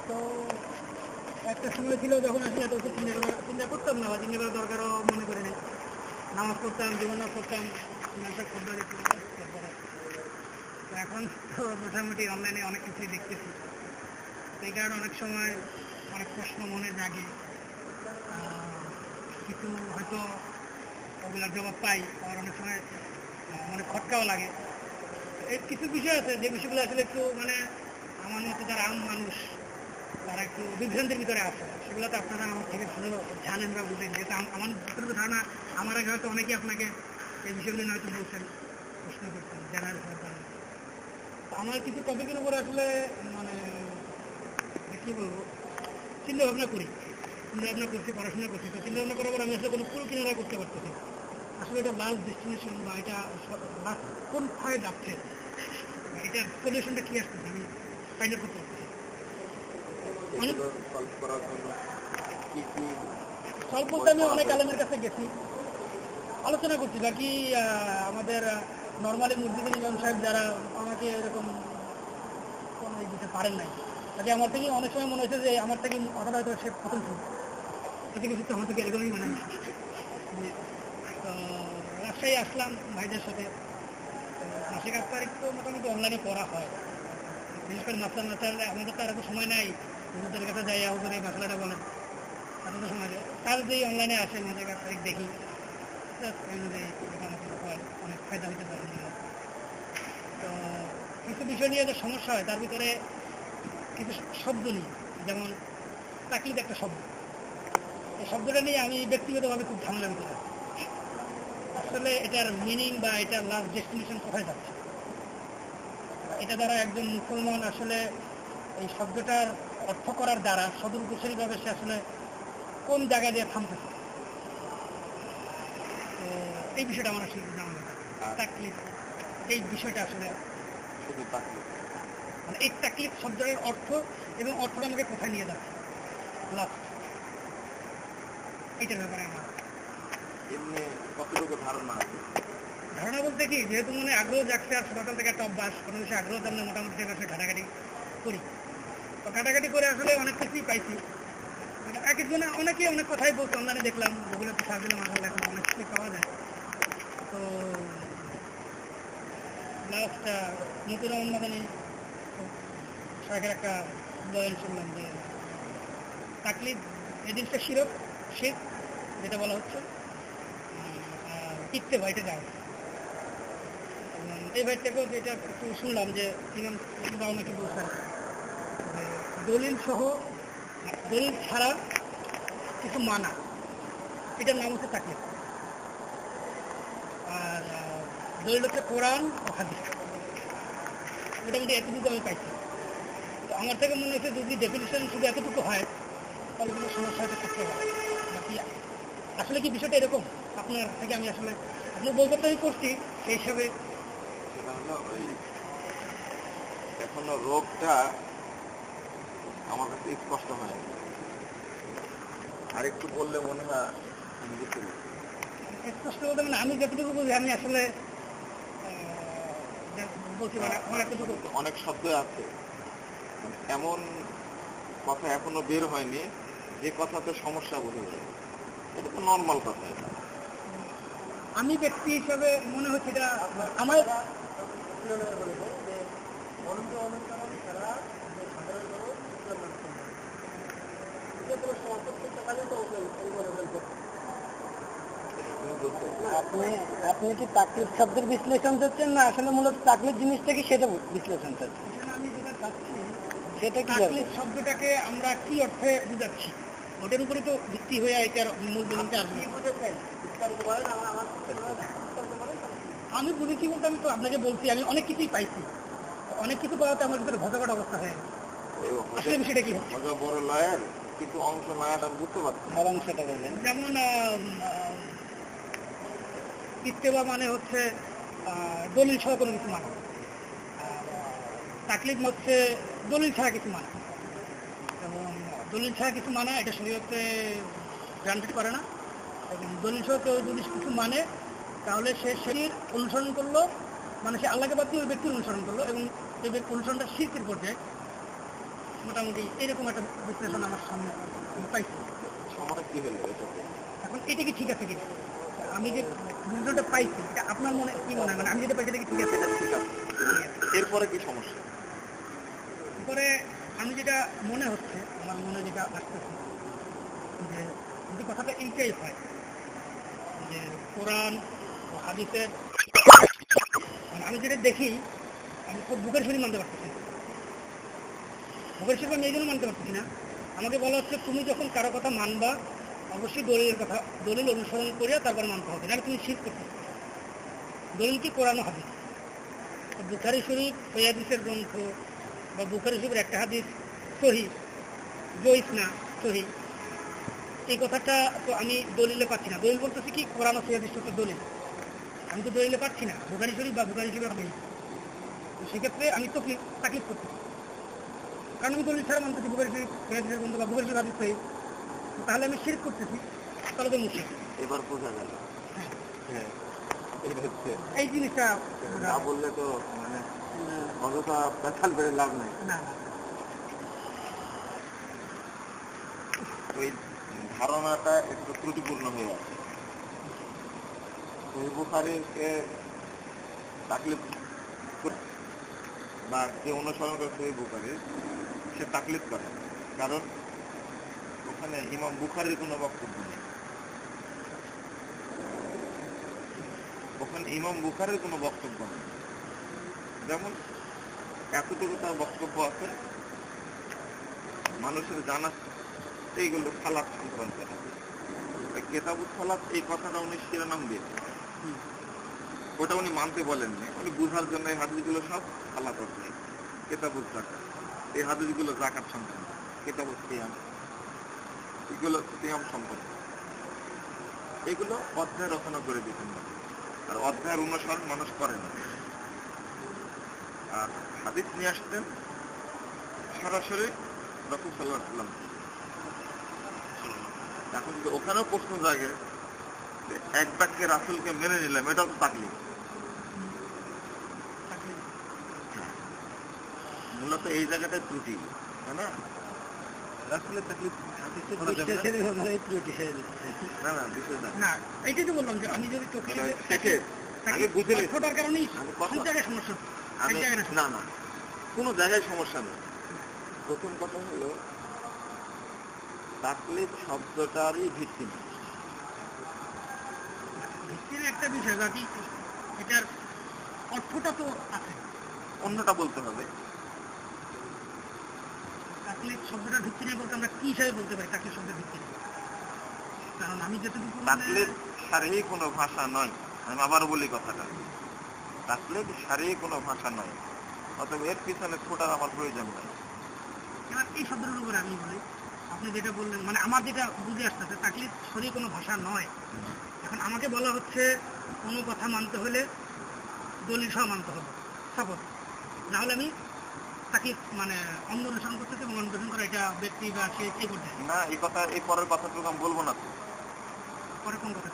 তো একটা সময় ছিল যখন আসলে এত চিন্তা করতাম না বা চিন্তা করার দরকারও মনে করি নাই। নামাজ পড়তাম, জীবনামাজ পড়তাম, এখন তো মোটামুটি অনলাইনে অনেক কিছুই দেখতেছি। এই কারণে অনেক সময় অনেক প্রশ্ন মনে জাগে, কিছু হয়তো ওগুলোর জবাব পাই, আবার অনেক সময় মানে খটকাও লাগে। এই কিছু বিষয় আছে যে বিষয়গুলো আসলে একটু মানে আমার মতো যারা আম মানুষ তারা একটু বিভ্রান্তির ভিতরে আছে, সেগুলো তো আপনারা আমার থেকে ভালো জানেন বা বুঝেন। যেহেতু আমার যতটুকু ধারণা, আমার আগে হয়তো অনেকেই আপনাকে এই বিষয়গুলো হয়তো বলছেন, প্রশ্ন করছেন, জানার জন্য। আমার কিছু টপিকের উপর আসলে মানে কি বলবো, চিন্তা ভাবনা করছি, পড়াশোনা করছি। তো চিন্তা ভাবনা করার পর আমি আসলে কোনো কুল কিনারা করতে পারতেছি আসলে এটা লাস্ট ডেস্টিনেশন বা এটা লাস্ট কোন ফায়ে যাচ্ছে, এটার সলিউশনটা কি আসতেছে আমি ফাইন্ড আউট করতে পারতেছি। সলভ বলতে আমি অনেক আলেমের কাছে গেছি, আলোচনা করছি। বাকি আমাদের নর্মালি মুফতিদের ইমাম সাহেব যারা আমাকে এরকম কোনো দিতে পারেন নাই, কাজে আমার থেকে অনেক সময় মনে হয়েছে যে আমার থেকে কথাটা হয়তো সে প্রথম শুনছে, এতে কিছু আমার থেকে এরকমই মনে হয়। তো রাজশাহী আসলাম ভাইদের সাথে। মাসিক 8 তারিখ তো মোটামুটি অনলাইনে পড়া হয়, বিশেষ করে মাস্টার আমাদের তো আর এত সময় নাই, হুজুরদের কাছে যাই হুজুর এই মশলাটা বলেন, এত তো সময় নেই। কাল যেই অনলাইনে আসে মাসিক 8 তারিখ দেখি, অনেক ফায়দা হইতে পারে। তো কিছু বিষয় নিয়ে যে সমস্যা হয় তার ভিতরে কিছু শব্দ নিয়ে, যেমন তাকলিদ একটা শব্দ, এই শব্দটা নিয়ে আমি ব্যক্তিগতভাবে খুব ঝামেলার ভিতরে আছি। আসলে এটার মিনিং বা এটার লাস্ট ডেস্টিনেশন কোথায় যাচ্ছে, এটা দ্বারা একজন মুসলমান আসলে এই শব্দটার অর্থ করার দ্বারা সদুপযোগীভাবে সে আসলে কোন জায়গায় দিয়ে থামতেছে, তো এই বিষয়টা আমার আসলে জানা তাকলিদ, এই বিষয়টা আসলে মানে এই তাকলিদ শব্দের অর্থ এবং অর্থটা আমাকে কোথায় নিয়ে যাচ্ছে লাস্ট, এইটার ব্যাপারে আমার কতটুকু ধারণা আছে। ধারণা বলতে কি, যেহেতু মানে আগ্রহ জাগছে আর সকাল থেকে একটা অভ্যাস, কোনো বিষয়ে আগ্রহ জানলে মোটামুটি ঘাটাঘাটি করি। তো ঘাটাঘাটি করে আসলে অনেক কিছুই পাইছি। এক একজনে অনেকেই অনেক কথাই বলছে, অনলাইনে দেখলাম, গুগলে তো সার্চ দিলাম, আসলে এখন অনেক কিছুই পাওয়া যায়। তো লাস্ট নতুন মাদানী শাহের একটা বয়ান শুনলাম যে তাকলিদ এই জিনিসটা শিরক যেটা বলা হচ্ছে, ইত্তেবা এটা যায়। এই ভাই থেকেও যেটা একটু শুনলাম যে অনেকে বলছেন দলিল ছাড়া কিছু মানা, এটার নাম হচ্ছে তাকলিদ। আর দলিল হচ্ছে কোরআন ও হাদিস, মোটামুটি এতটুকু আমি পাইছি। তো আমার থেকে মনে হচ্ছে যদি ডেফিনিশন শুধু এতটুকু হয় তাহলে কোনো সমস্যা হয়তো থাকতে পারে। বাকি আসলে কি বিষয়টা এরকম আপনার থেকে আমি আসলে আপনার বলতে তো আমি করছি, সেই হিসাবে এখনো রোগটা আমার কাছে স্পষ্ট হয়, আর একটু বললে মনে হয় আমি বুঝতে পারি। স্পষ্ট বলতে মানে আমি যতটুকু বুঝি আমি আসলে বলছি, অনেক শব্দ আছে, এমন কথা এখনো বের হয়নি যে কথাতে সমস্যা বোঝা যায়। এটা তো নর্মাল কথা। আমি ব্যক্তি হিসাবে মনে হচ্ছে এটা আমার আপনি কি তাকলিদ শব্দের বিশ্লেষণ চাচ্ছেন না আসলে মূলত তাকলিদ জিনিসটা কি সেটা বিশ্লেষণ চাচ্ছেন? আমি যেটা চাচ্ছি সেটা কি, তাকলিদ শব্দটাকে আমরা কি অর্থে বুঝাচ্ছি ওটার উপরে তো ভিত্তি হয়ে এটার মূল বিধানটা আসবে। আমি বুঝেছি বলতে আমি তো আপনাকে বলছি আমি অনেক কিছুই পাইছি, অনেক কিছু পাওয়াতে আমার ভিতরে ঘটঘট অবস্থা হয়ে আসলে বিষয়টা কি হচ্ছে বড় লয়ার কিন্তু অংশ নয়াটা বুঝতে পারছি আর অংশটা বললেন। যেমন ইত্তেবা মানে হচ্ছে দলিল ছাড়া কোনো কিছু মানা, তাকলিদ হচ্ছে দলিল ছাড়া কিছু মানা, এবং দলিল ছাড়া কিছু মানা এটা শরীয়তে গ্রান্টেড করে না। এবং দলিল ছাড়া কেউ যদি কিছু মানে তাহলে সে শরীর অনুসরণ করলো, মানে সে আল্লাহকে বাদ দিয়ে ওই ব্যক্তির অনুসরণ করলো, এবং এই ব্যক্তি অনুসরণটা শিরকের পর্যায়ে। মোটামুটি এরকম একটা বিশ্লেষণ আমার সামনে আমি পাইছি। সময় কি হলো এটাতে? এখন এটা কি ঠিক আছে কিনা, আমি যে ভিডিওটা পাইছি এটা আপনার মনে কি মনে হয়, মানে আমি যেটা পাইছি এটা কি ঠিক আছে? এটা ঠিক আছে। এরপরে কি সমস্যা? তারপরে আমি যেটা মনে হচ্ছে, আমার মনে যেটা আসতেছে যে যদি কথাটা এইটাই হয় যে কোরআন ও হাদিসের, মানে আমি যেটা দেখি আমি খুব বুকের শরীর মানতে পারতেছি না। বুকের শরীর আমি এই জন্য মানতে পারতেছি না, আমাকে বলা হচ্ছে তুমি যখন কারো কথা মানবা অবশ্যই দলিলের কথা, দলিল অনুসরণ করিয়া তারপর মানতে হবে, নাহলে তুমি শিরক করতে। দলিল কি? কোরআন ও হাদিস। বুখারী শরীফ ওই হাদিসের গ্রন্থ, বা বুখারী শরীফের একটা হাদিস সহিহ, জয়ীফ না সহিহ, এই কথাটা তো আমি দলিলে পাচ্ছি না। দলিল বলতেছি কি কোরআন ও সহিহ হাদিস হচ্ছে দলিল, আমি তো দলিলে পাচ্ছি না বুখারী শরীফ বা বুখারী শরীফের হাদিস। তো সেক্ষেত্রে আমি তো তাকলিফ করতেছি, কারণ আমি দলিল ছাড়া মানতেছি বুখারী শরীফ সহিহ হাদিসের গ্রন্থ বা বুখারী শরীফ হাদিস সহিহ, তাহলে আমি শিরক করতেছি, তাহলে তো মুশরিক। এবার বোঝা গেল। হ্যাঁ, এটা হচ্ছে এই জিনিসটা না বললে তো মানে অযথা পেছাল বেড়ে লাভ নাই। না, ওই ধারণাটা একটু ত্রুটিপূর্ণ হয়ে আছে। সহিহ বুখারীকে তাকলিদ বা যে অনুসরণ করে সহিহ বুখারী সে তাকলিদ করে, কারণ ওখানে ইমাম বুখারীর কোনো বক্তব্য নেই। ওখানে ইমাম বুখারীর কোনো বক্তব্য নেই। যেমন এতটুকু তার বক্তব্য আছে, মানুষের জানা এইগুলো সালাত সংক্রান্ত কেতাবুল সালাত, এই কথাটা উনি শিরোনাম দিয়েছেন। ওটা উনি মানতে বলেননি, উনি বুঝার জন্য এই হাদিসগুলো সব সালাত আছে, কেতাবুল যাকাত, এই হাদিসগুলো যাকাত সংক্রান্ত, কেতাবুল সিয়াম, এগুলো সিয়াম সংক্রান্ত, এগুলো অধ্যায় রচনা করে দিতেন না, আর অধ্যায়ের অনুসরণ মানুষ করে না। আর হাদিস নিয়ে আসতেন সরাসরি রাসূল সাল্লাল্লাহু আলাইহি ওয়াসাল্লাম। এখন যদি ওখানেও প্রশ্ন জাগে যে এক বাক্যে রাসূলকে মেনে নিলাম, এটাও তো তাকলিদ। মূলত এই জায়গাটায় ত্রুটি, তাই না? রাসূলের তাকলিদ হাদিসে করা যাবে না। না না, বিষয় না। না, এইটাই তো বললাম যে আমি যদি চোখে আমি বুঝে নিচ্ছি। ছোটার কারণেই আমি সব জায়গায় সমস্যা, এক জায়গায় না। না না, কোনো জায়গায় সমস্যা নেই। প্রথম কথা হলো তাকলিদ শব্দটারই ভিত্তি নেই। ভিত্তির একটা বিষয়, বাকি এটার অর্থটা তো আছে, অন্যটা বলতে হবে। তাকলিদ শব্দটার ভিত্তি নেই বলতে আমরা কি হিসাবে বলতে পারি তাকলিদ শব্দের ভিত্তি নেই? কারণ আমি যতটুকু তাকলিদ শারঈ কোনো ভাষা নয়, আমি আবারও বলি কথাটা, তাকলিদ শারঈ কোনো ভাষা নয়, অতএব এর পিছনে ছোটার আমার প্রয়োজন নাই। এবার এই শব্দের উপরে আমি বলি, আপনি যেটা বললেন মানে আমার যেটা বুঝে আসতেছে তাকলিদ শরীর কোনো ভাষা নয়। এখন আমাকে বলা হচ্ছে কোনো কথা মানতে হলে দলিল সহ মানতে হবে, সাপোজ, না হলে আমি তাকে মানে অন্য অনুসরণ করতেছে এবং অনুসরণ করা এটা ব্যক্তি বা সে কে করতে না, এই কথা, এই পরের কথাটুকু আমি বলবো না তো। পরে কোন কথা?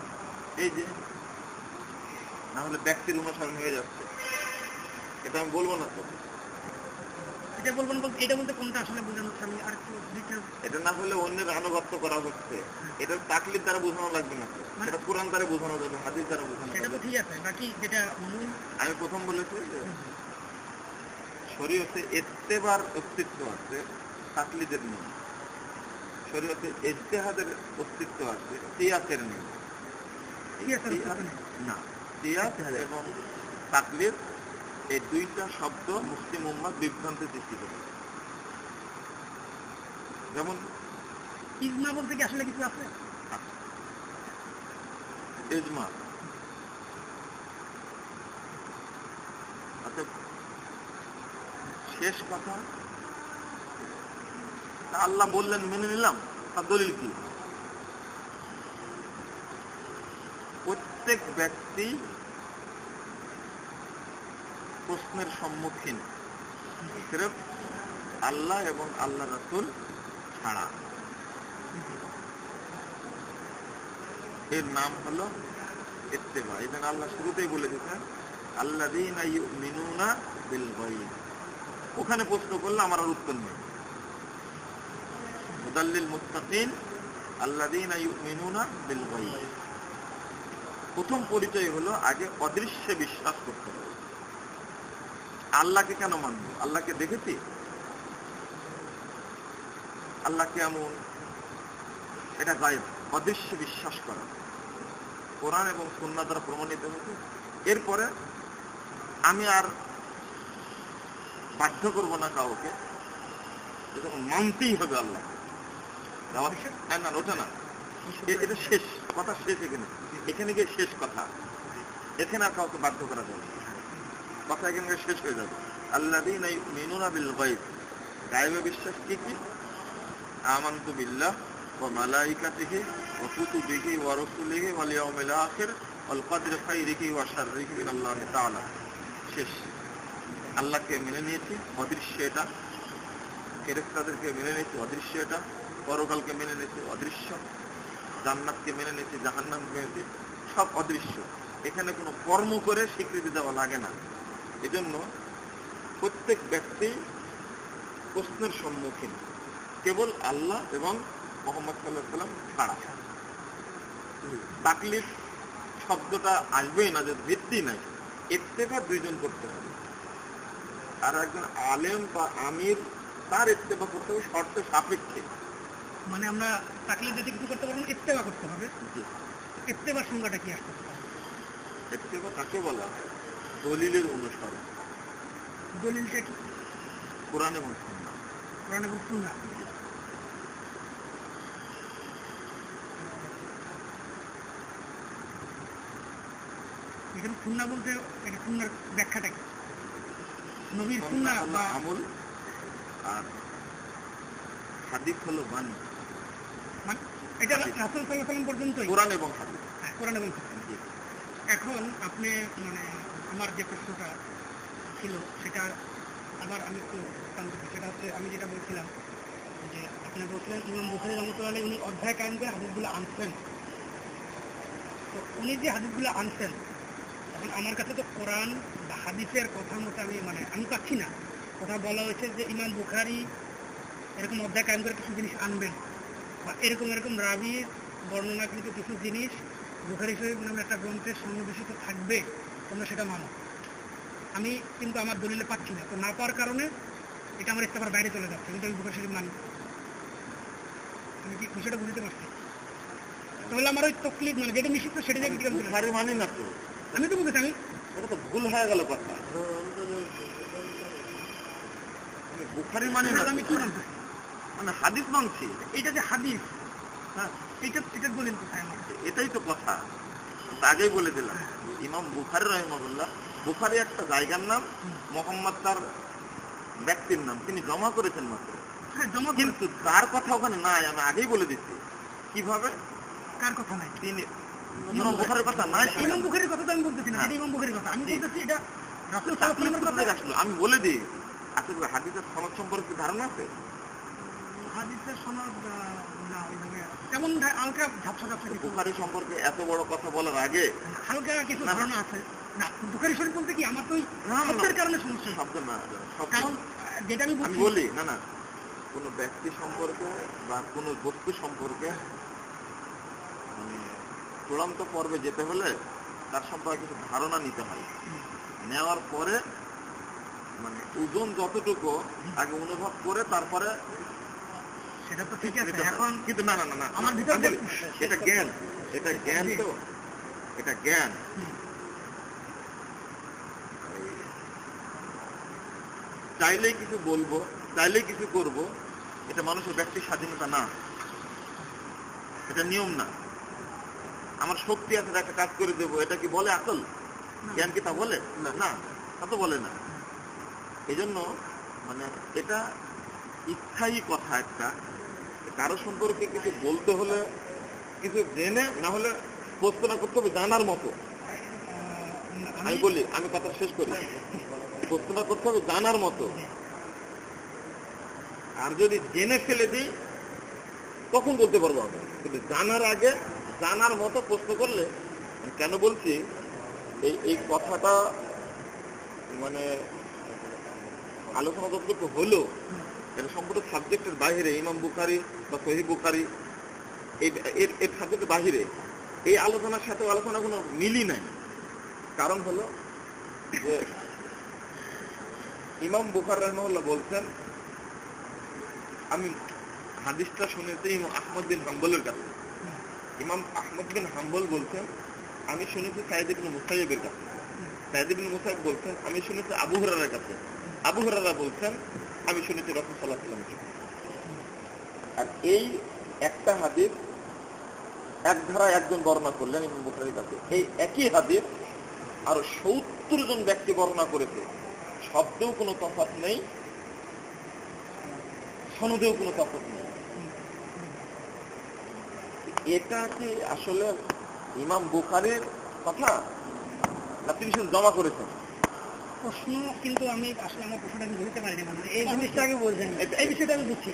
এই যে না হলে ব্যক্তির অনুসরণ হয়ে যাচ্ছে, এটা আমি বলবো না তো। এটা বলবেন বলতে এটা বলতে কোনটা আসলে বোঝানো হচ্ছে, আমি আর একটু ডিটেইলস। এটা না হলে অন্যের আনুগত্য করা হচ্ছে, এটা তাকলিদ দ্বারা বোঝানো লাগবে না, এটা কোরআন দ্বারা বোঝানো যাবে, হাদিস দ্বারা বোঝানো সেটা তো যাবে। ঠিক আছে, বাকি যেটা মূল আমি প্রথম বলেছি যে শরীয়তে ইত্তেবার অস্তিত্ব আছে, তাকলিদের নেই। শরীয়তে ইজতিহাদের অস্তিত্ব আছে, কিয়াসের নেই। না, কিয়াস এবং তাকলিদ এই দুইটা শব্দ মুসলিম উম্মাহ বিভ্রান্তি সৃষ্টি করে। যেমন ইজমা বলতে কি আসলে কিছু আছে? ইজমা, আচ্ছা শেষ কথা, আল্লাহ বললেন মেনে নিলাম, তার দলিল কি? প্রত্যেক ব্যক্তি প্রশ্নের সম্মুখীন সির্ফ আল্লাহ এবং আল্লাহ রাসূল ছাড়া। এর নাম হলো ইত্তেবা। এই জন্য আল্লাহ শুরুতেই বলে দিয়েছেন আল্লাযীনা ইউমিনুনা বিল গায়ব। ওখানে প্রশ্ন করলে আমার আর উত্তর নেই, হুদাল্লিল মুত্তাকিন আল্লাযীনা ইউমিনুনা বিল গায়ব। প্রথম পরিচয় হলো আগে অদৃশ্যে বিশ্বাস করতে হবে। আল্লাহকে কেন মানব? আল্লাহকে দেখেছি? আল্লাহ কেমন? এটা গায়ব, অদৃশ্যে বিশ্বাস করা। কোরআন এবং সুন্নাহ দ্বারা প্রমাণিত হয়েছে। এরপরে আমি আর বাধ্য করব না কাউকে, মানতেই হবে আল্লাহ। না ওটা না, এটা শেষ কথা, শেষ এখানে গিয়ে শেষ কথা। এখানে আর কাউকে বাধ্য করা যাবে না, কথা এখানে গিয়ে শেষ হয়ে যাবে। আল্লাযীনা ইউমিনুনা বিল গায়ব, গায়বে বিশ্বাস কি কি? আমানতু বিল্লাহ ওয়া মালাইকাতিহি ওয়া কুতুবিহি ওয়া রাসূলিহি ওয়াল ইয়াউমিল আখির ওয়াল কদরি খাইরিহি ওয়া শাররিহি মিনাল্লাহি তাআলা। শেষ। আল্লাহকে মেনে নিয়েছি, অদৃশ্য এটা। ফেরেশতাদেরকে মেনে নিয়েছি, অদৃশ্য এটা। পরকালকে মেনে নিয়েছি, অদৃশ্য। জান্নাতকে মেনে নিয়েছি, জাহান্নামকে মেনে নিয়েছি, সব অদৃশ্য। এখানে কোনো কর্ম করে স্বীকৃতি দেওয়া লাগে না। এজন্য প্রত্যেক ব্যক্তি প্রশ্নের সম্মুখীন, কেবল আল্লাহ এবং মুহাম্মদ সাল্লাল্লাহু আলাইহি ওয়াসাল্লাম ছাড়া। তাকলিফ শব্দটা আসবেই না, যে ভিত্তি নাই। ইত্তেবা দুইজন করতে হবে, আর একজন আলেম বা আমির, তার ইত্তেবা করতে হবে শর্ত সাপেক্ষে। মানে আমরা তাকলিদ যদি কিছু করতে পারবো, ইত্তেবা করতে হবে। ইত্তেবার সংজ্ঞাটা কি আসতে পারে? ইত্তেবা কাকে বলা হয়? দলিলের অনুসরণ। দলিলটা কি? কোরআন এবং সুন্নাহ। কোরআন এবং সুন্নাহ। এখানে সুন্নাহ বলতে এটা সুন্নাহর ব্যাখ্যাটা কি? নবীর সুন্নাহ বা আমল, আর হাদিস হলো বাণী। মানে এটা রাসূল সাল্লাল্লাহু আলাইহি ওয়াসাল্লাম পর্যন্তই কোরআন এবং হাদিস। কোরআন এবং হাদিস। এখন আপনি মানে আমার যে প্রশ্নটা ছিল সেটা আবার আমি একটু সেটা হচ্ছে, আমি যেটা বলছিলাম যে আপনি বলছিলেন ইমাম বুখারী রাহমাতুল্লাহ আলাইহি উনি অধ্যায় কায়েম করে হাদিসগুলো আনছেন। তো উনি যে হাদিসগুলো আনছেন, এখন আমার কাছে তো কোরআন বা হাদিসের কথা মতো আমি পাচ্ছি না। কথা বলা হয়েছে যে ইমাম বুখারী এরকম অধ্যায় কায়েম করে কিছু জিনিস আনবেন, বা এরকম রাবীর বর্ণনাকৃত কিছু জিনিস বুখারী শরীফ নামে একটা গ্রন্থের সন্নিবেশিত থাকবে, তোমরা সেটা মানো। আমি কিন্তু আমার দলিলে পাচ্ছি না। তো না পাওয়ার কারণে এটা আমার ইস্তেফার বাইরে চলে যাচ্ছে, কিন্তু আমি বুখারী শরীফ মানি। আমি কি বিষয়টা বুঝতে পারছি? তাহলে আমার ওই তকলিদ মানে যেটা নিষিদ্ধ সেটা দিয়ে বুখারী মানি না তো, আমি তো বুঝেছি। আমি এটা তো ভুল হয়ে গেল কথা। বুখারী মানি না, আমি কি মানছি? মানে হাদিস মানছি। এটা যে হাদিস, হ্যাঁ, এটা বলেন কোথায় আমার? এটাই তো কথা, আগেই বলে দিলাম। ইমাম বুখারী রাহিমাহুল্লাহ, বুখারী একটা জায়গার নাম, মুহাম্মদ তার ব্যক্তির নাম, তিনি জমা করেছেন মাত্র। হ্যাঁ, জমা, কিন্তু তার কথা ওখানে নাই, আমি আগেই বলে দিচ্ছি। কিভাবে? কার কথা নাই? তিনি ইমাম বুখারীর কথা নাই। ইমাম বুখারীর কথা তো আমি বলতেছি না, এটা ইমাম বুখারীর কথা। আমি বলতেছি এটা রাসূল সাল্লাল্লাহু আলাইহি ওয়াসাল্লামের কথা আসলো। আমি বলে দিই, আসলে হাদিসের সনদ সম্পর্কে ধারণা আছে? হাদিসের সনদ না ওইভাবে তেমন হালকা ঝাপসা ঝাপসা কিছু। বুখারী সম্পর্কে এত বড় কথা বলার আগে হালকা কিছু ধারণা আছে। না, বুখারী শরীফ বলতে কি আমার তো ওই শব্দের কারণে সমস্যা। শব্দ না, কারণ যেটা আমি বলি না, কোন ব্যক্তি সম্পর্কে বা কোন বস্তু সম্পর্কে চূড়ান্ত পর্বে যেতে হলে তার সম্পর্কে কিছু ধারণা নিতে হয়। নেওয়ার পরে মানে ওজন যতটুকু আগে অনুভব করে তারপরে সেটা তো ঠিক আছে। এখন কিন্তু না আমার ভিতরে এটা জ্ঞান, এটা জ্ঞান, তো এটা জ্ঞান। চাইলেই কিছু বলবো, চাইলেই কিছু করব, এটা মানুষের ব্যক্তির স্বাধীনতা না, এটা নিয়ম না। আমার শক্তি আছে, একটা কাজ করে দেবো, এটা কি বলে আকল? জ্ঞান কি তা বলে? না, তা তো বলে না। এই জন্য মানে এটা স্থায়ী কথা একটা। কারো সম্পর্কে কিছু বলতে হলে কিছু জেনে, না হলে প্রশ্ন করতে হবে জানার মতো। আমি বলি, আমি কথা শেষ করি। প্রশ্ন করতে হবে জানার মতো, আর যদি জেনে ফেলে দিই তখন বলতে পারবো আমি। কিন্তু জানার আগে জানার মতো প্রশ্ন করলে, কেন বলছি এই কথাটা মানে আলোচনা যতটুকু হলো এটা সম্পূর্ণ সাবজেক্টের বাইরে, ইমাম বুখারী বা সহিহ বুখারী এর সাবজেক্টের বাহিরে এই আলোচনার সাথে আলোচনা কোনো মিলই নাই। কারণ হলো যে ইমাম বুখারী রাহিমাহুল্লাহ বলছেন, আমি হাদিসটা শুনেছি ইমাম আহমদ বিন হাম্বলের কাছে। ইমাম আহমদ বিন হাম্বল বলছেন, আমি শুনেছি সাঈদ ইবনে মুসাইয়্যিবের কাছে। সাঈদ ইবনে মুসাইয়্যিব বলছেন, আমি শুনেছি আবু হুরায়রার কাছে। আবু হুরায়রা বলছেন, আমি শুনেছি রাসূল সাল্লাল্লাহু আলাইহি ওয়াসাল্লামের কাছে। আর এই একটা হাদিস এক ধারায় একজন বর্ণনা করলেন ইমাম বুখারীর কাছে, এই একই হাদিস আরো ৭০ জন ব্যক্তি বর্ণনা করেছে। শব্দেও কোনো তফাৎ নেই, সনদেও কোনো তফাৎ নেই। এটা কি আসলে ইমাম বুখারীর কথা না তিনি শুধু জমা করেছেন? প্রশ্ন কিন্তু আমি আসলে আমার প্রশ্নটা আমি বুঝতে পারিনি, মানে এই জিনিসটা আগে বলছেন, এই বিষয়টা আমি বুঝছি,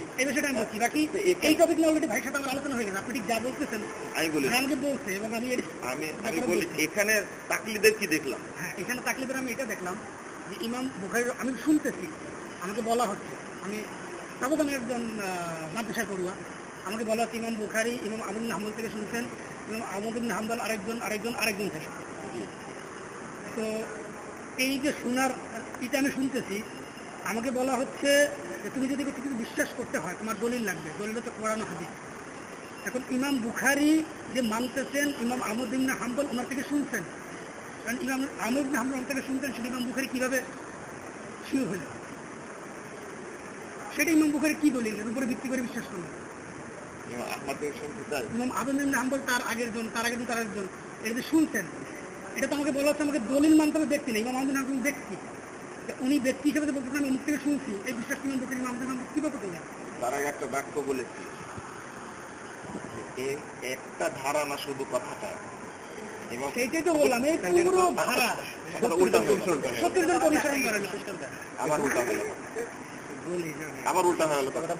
বাকি এই টপিক নিয়ে অলরেডি ভাইয়ের সাথে আমার আলোচনা হয়ে গেছে। আপনি ঠিক যা বলতেছেন আমি বলি, আমাকে বলছে এবং আমি বলি এখানে তাকলিদের কি দেখলাম? হ্যাঁ, এখানে তাকলিদের আমি এটা দেখলাম যে ইমাম বুখারীর আমি শুনতেছি, আমাকে বলা হচ্ছে, আমি তারপর আমি একজন মাদ্রাসায় পড়ুয়া, আমাকে বলা হচ্ছে ইমাম বুখারী ইমাম আবু ইবনে হাম্বল থেকে শুনছেন, ইমাম আহমদ ইবনে হাম্বল আরেকজন থেকে। তো এই যে শোনার এটা আমি শুনতেছি, আমাকে বলা হচ্ছে যে তুমি যদি কিছু বিশ্বাস করতে হয় তোমার দলিল লাগবে, দলিল তো কোরআন হাদিস। এখন ইমাম বুখারী যে মানতেছেন ইমাম আহমদ ইবনে হাম্বল ওনার থেকে শুনছেন, কারণ ইমাম আহমদ ইবনে হাম্বল ওনার থেকে শুনতেন, সেটা ইমাম বুখারী কিভাবে শিওর হল? সেটা ইমাম বুখারী কি দলিল এর উপরে ভিত্তি করে বিশ্বাস করলেন? ইমাম আহমদ ইবনে হাম্বল তার আগেরজন এটা যে শুনছেন, এটা তো আমাকে বলা হচ্ছে আমাকে দলিল মানতে হবে ব্যক্তি নেই, ইমাম আহমদ ইবনে হাম্বল ব্যক্তি, উনি ব্যক্তি হিসেবে বলতেছেন আমি অমুক থেকে শুনছি, এই বিশ্বাস ইমাম বুখারী ইমাম আহমদ ইবনে হাম্বল কিভাবে করলেন? তার আগে একটা বাক্য বলেছি, একটা ধারা না শুধু কথাটা, সেইটাই তো বললাম, এই পুরো ধারা ৭০ জন অনুসরণ করেন। আবার উল্টা হয়ে গেল কথাটা।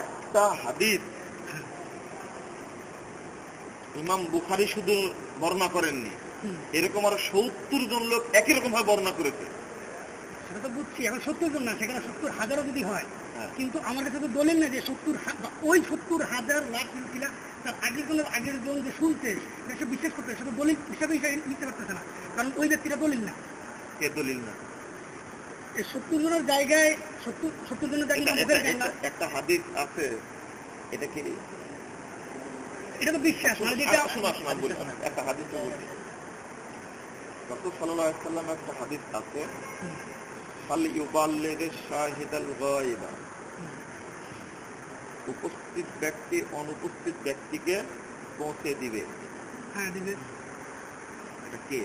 একটা হাদিস ইমাম বুখারী শুধু বর্ণনা করেননি, এরকম আরো ৭০ জন লোক একই রকম ভাবে বর্ণনা করেছে। সেটা তো বুঝছি, এখন ৭০ জন না, সেখানে ৭০,০০০ যদি হয়, কিন্তু আমার কাছে তো দলিল না যে ৭০,০০০ লাখ ছিল তার আগের জন যে শুনছে সে বিশ্বাস করতে, সেটা দলিল হিসাবে নিতে পারতেছে না, কারণ ওই ব্যক্তিটা দলিল না। কে দলিল না? এই ৭০ জনের জায়গায় ৭০ জনের জায়গায় একটা হাদিস আছে, এটা কি? এটা তো বিশ্বাস মানে যেটা একটা হাদিস বলছি, রাসূল সাল্লাল্লাহু আলাইহি ওয়াসাল্লাম একটা হাদিস আছে, ফালইউবাল্লিগিশ শাহিদাল গায়বা, উপস্থিত ব্যক্তি অনুপস্থিত ব্যক্তিকে পৌঁছে দিবে। হ্যাঁ, দিবে। এটা কে?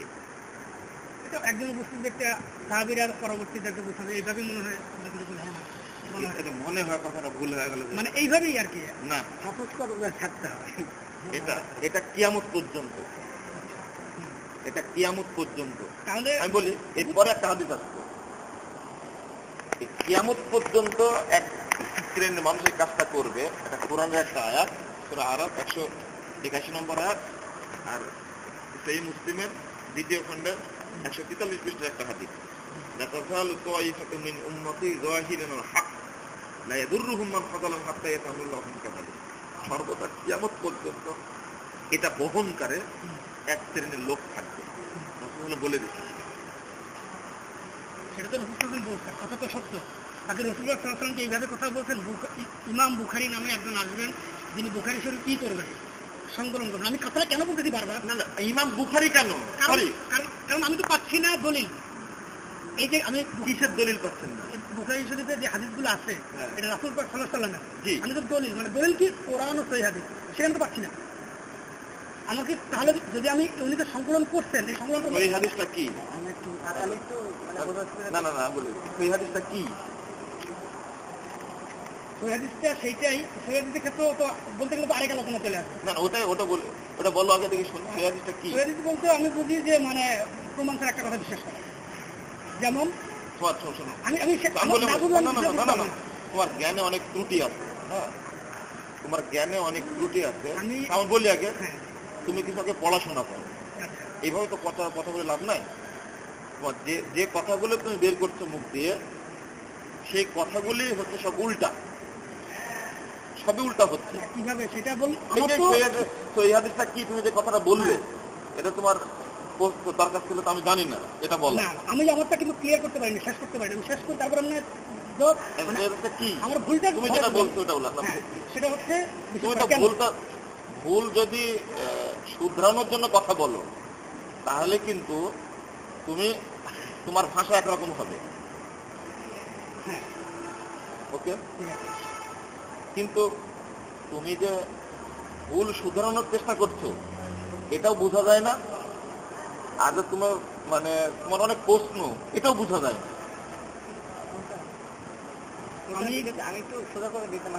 এটা একজন উপস্থিত ব্যক্তি সাহাবীরা পরবর্তীতে বোঝাবে, এইভাবে মনে হয়। এটা মনে হয় কথাটা ভুল হয়ে গেল, মানে এইভাবেই আর কি না, থাকতে হবে। এটা কিয়ামত পর্যন্ত, এটা কিয়ামত পর্যন্ত। তাহলে আমি বলি এরপরে একটা হাদিস আছে, কিয়ামত পর্যন্ত এক শ্রেণীর মানুষের কাজটা করবে। এটা কোরআনের একটা আয়াত, সূরা আরাফ 181 নম্বর আয়াত, আর সেই মুসলিমের 2য় খণ্ডের 143 পৃষ্ঠার একটা হাদিস, লা তাযালু তাঈফাতুন মিন উম্মতি যাহিরিনাল হক লা ইয়াদুররুহুম মান খাযালাহুম হাত্তা ইয়াতাহুল্লাহু মিন কাযালিক। সর্বদা কিয়ামত পর্যন্ত এটা বহনকারে এক শ্রেণীর লোক থাকবে, রাসূল বলে দিয়েছেন। সেটা তো রাসূল বলছেন, কথা তো সত্য। তাকে রাসূলুল্লাহ সাল্লাল্লাহু আলাইহি ওয়াসাল্লাম এইভাবে কথা বলছেন, ইমাম বুখারী নামে একজন আসবেন, যিনি বুখারী শরীফ কি করবেন, সংকলন করবেন। আমি কথাটা কেন বলতেছি বারবার, না ইমাম বুখারী কেন, কারণ আমি তো পাচ্ছি না দলিল। এই যে আমি কিসের দলিল পাচ্ছেন না? বুখারী শরীফে যে হাদিসগুলো আছে, এটা রাসূল পাক সাল্লাল্লাহু আলাইহি ওয়াসাল্লামের, আমি তো দলিল মানে দলিল কি কোরআন ও সহিহ হাদিস, সেখানে তো পাচ্ছি না। আমাকে তাহলে যদি আমি উনি তো সংকলন করছেন, এই সংকলন সহিহ হাদিসটা কি? না বলি সহিহ হাদিসটা কি? সহিহ হাদিসটা সেইটাই, সহিহ হাদিসের ক্ষেত্রেও তো বলতে গেলে তো আরেক আলোচনা চলে আসে। না ওটা বলো আগে থেকে শুনি, সহিহ হাদিসটা কি? সহিহ হাদিস বলতে আমি বুঝি যে মানে প্রমাণ ছাড়া একটা কথা বিশ্বাস করা, যেমন তোমার জ্ঞানে অনেক ত্রুটি আছে, হ্যাঁ তোমার জ্ঞানে অনেক ত্রুটি আছে, আমি বলি আগে তুমি কিছু আগে পড়াশোনা করো, এইভাবে তো কথা বলে লাভ নাই। তোমার যে কথাগুলো তুমি বের করছো মুখ দিয়ে, সেই কথাগুলি হচ্ছে সব উল্টা, সবই উল্টা হচ্ছে। কিভাবে সেটা বল। সহিহ হাদিসটা কি, তুমি যে কথাটা বললে এটা তোমার তার কাছ থেকে তো আমি জানি না, এটা বল। আমি আমারটা কিন্তু ক্লিয়ার করতে পারিনি, শেষ করতে পারিনি। আমি শেষ করে তারপর কি আমার ভুলটা তুমি যেটা বলছো ওটা বলো। সেটা হচ্ছে তুমি তো ভুল যদি শুধরানোর জন্য কথা বলো তাহলে কিন্তু তুমি তোমার ভাষা একরকম হবে, ওকে? কিন্তু তুমি যে ভুল শুধরানোর চেষ্টা করছো এটাও বোঝা যায় না, আর তোমার মানে তোমার অনেক প্রশ্ন এটাও বোঝা যায় না। আমি একটু সোজা করে দিতাম।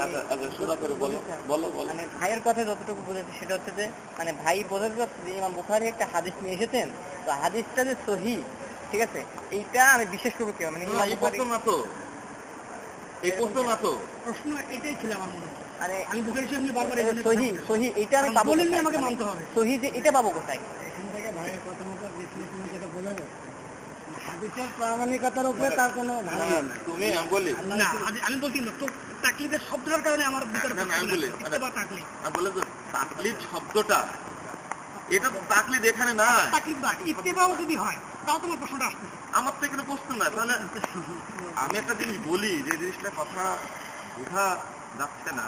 সোজা করে বলো বলো বলো। মানে ভাইয়ের কথা যতটুকু বুঝেছি সেটা হচ্ছে যে মানে ভাই বোঝাতে পারছে যে ইমাম বুখারী একটা হাদিস নিয়ে এসেছেন, তো হাদিসটা যে সহিহ, ঠিক আছে, এইটা আমি বিশেষ করবো কি মানে এই প্রশ্ন না তো, এই প্রশ্ন না তো, প্রশ্ন এটাই ছিল আমার মনে হয়। আরে আমি বুখারী শরীফ বারবার সহিহ এইটা আমি পাবো, বলেন না আমাকে মানতে হবে। সহিহ যে এটা পাবো কোথায়? এখান থেকে ভাইয়ের কথা মতো বিশ্লেষণ যেটা বোঝা যাচ্ছে হাদিসের প্রামাণিকতার উপরে তার কোনো ধারণা নেই। তুমি আমি বলি না, আমি বলছি না তো তাকলিদের শব্দটার কারণে আমার ভিতরে আমি বলি আমি বলে যে তাকলিদ শব্দটা এটা তো তাকলিদ এখানে না, তাকলিদ বা ইত্তেবাও যদি হয় তাও তোমার প্রশ্নটা আসছে। আমার তো এখানে প্রশ্ন না। তাহলে আমি একটা জিনিস বলি যে জিনিসটা কথা বোঝা যাচ্ছে না,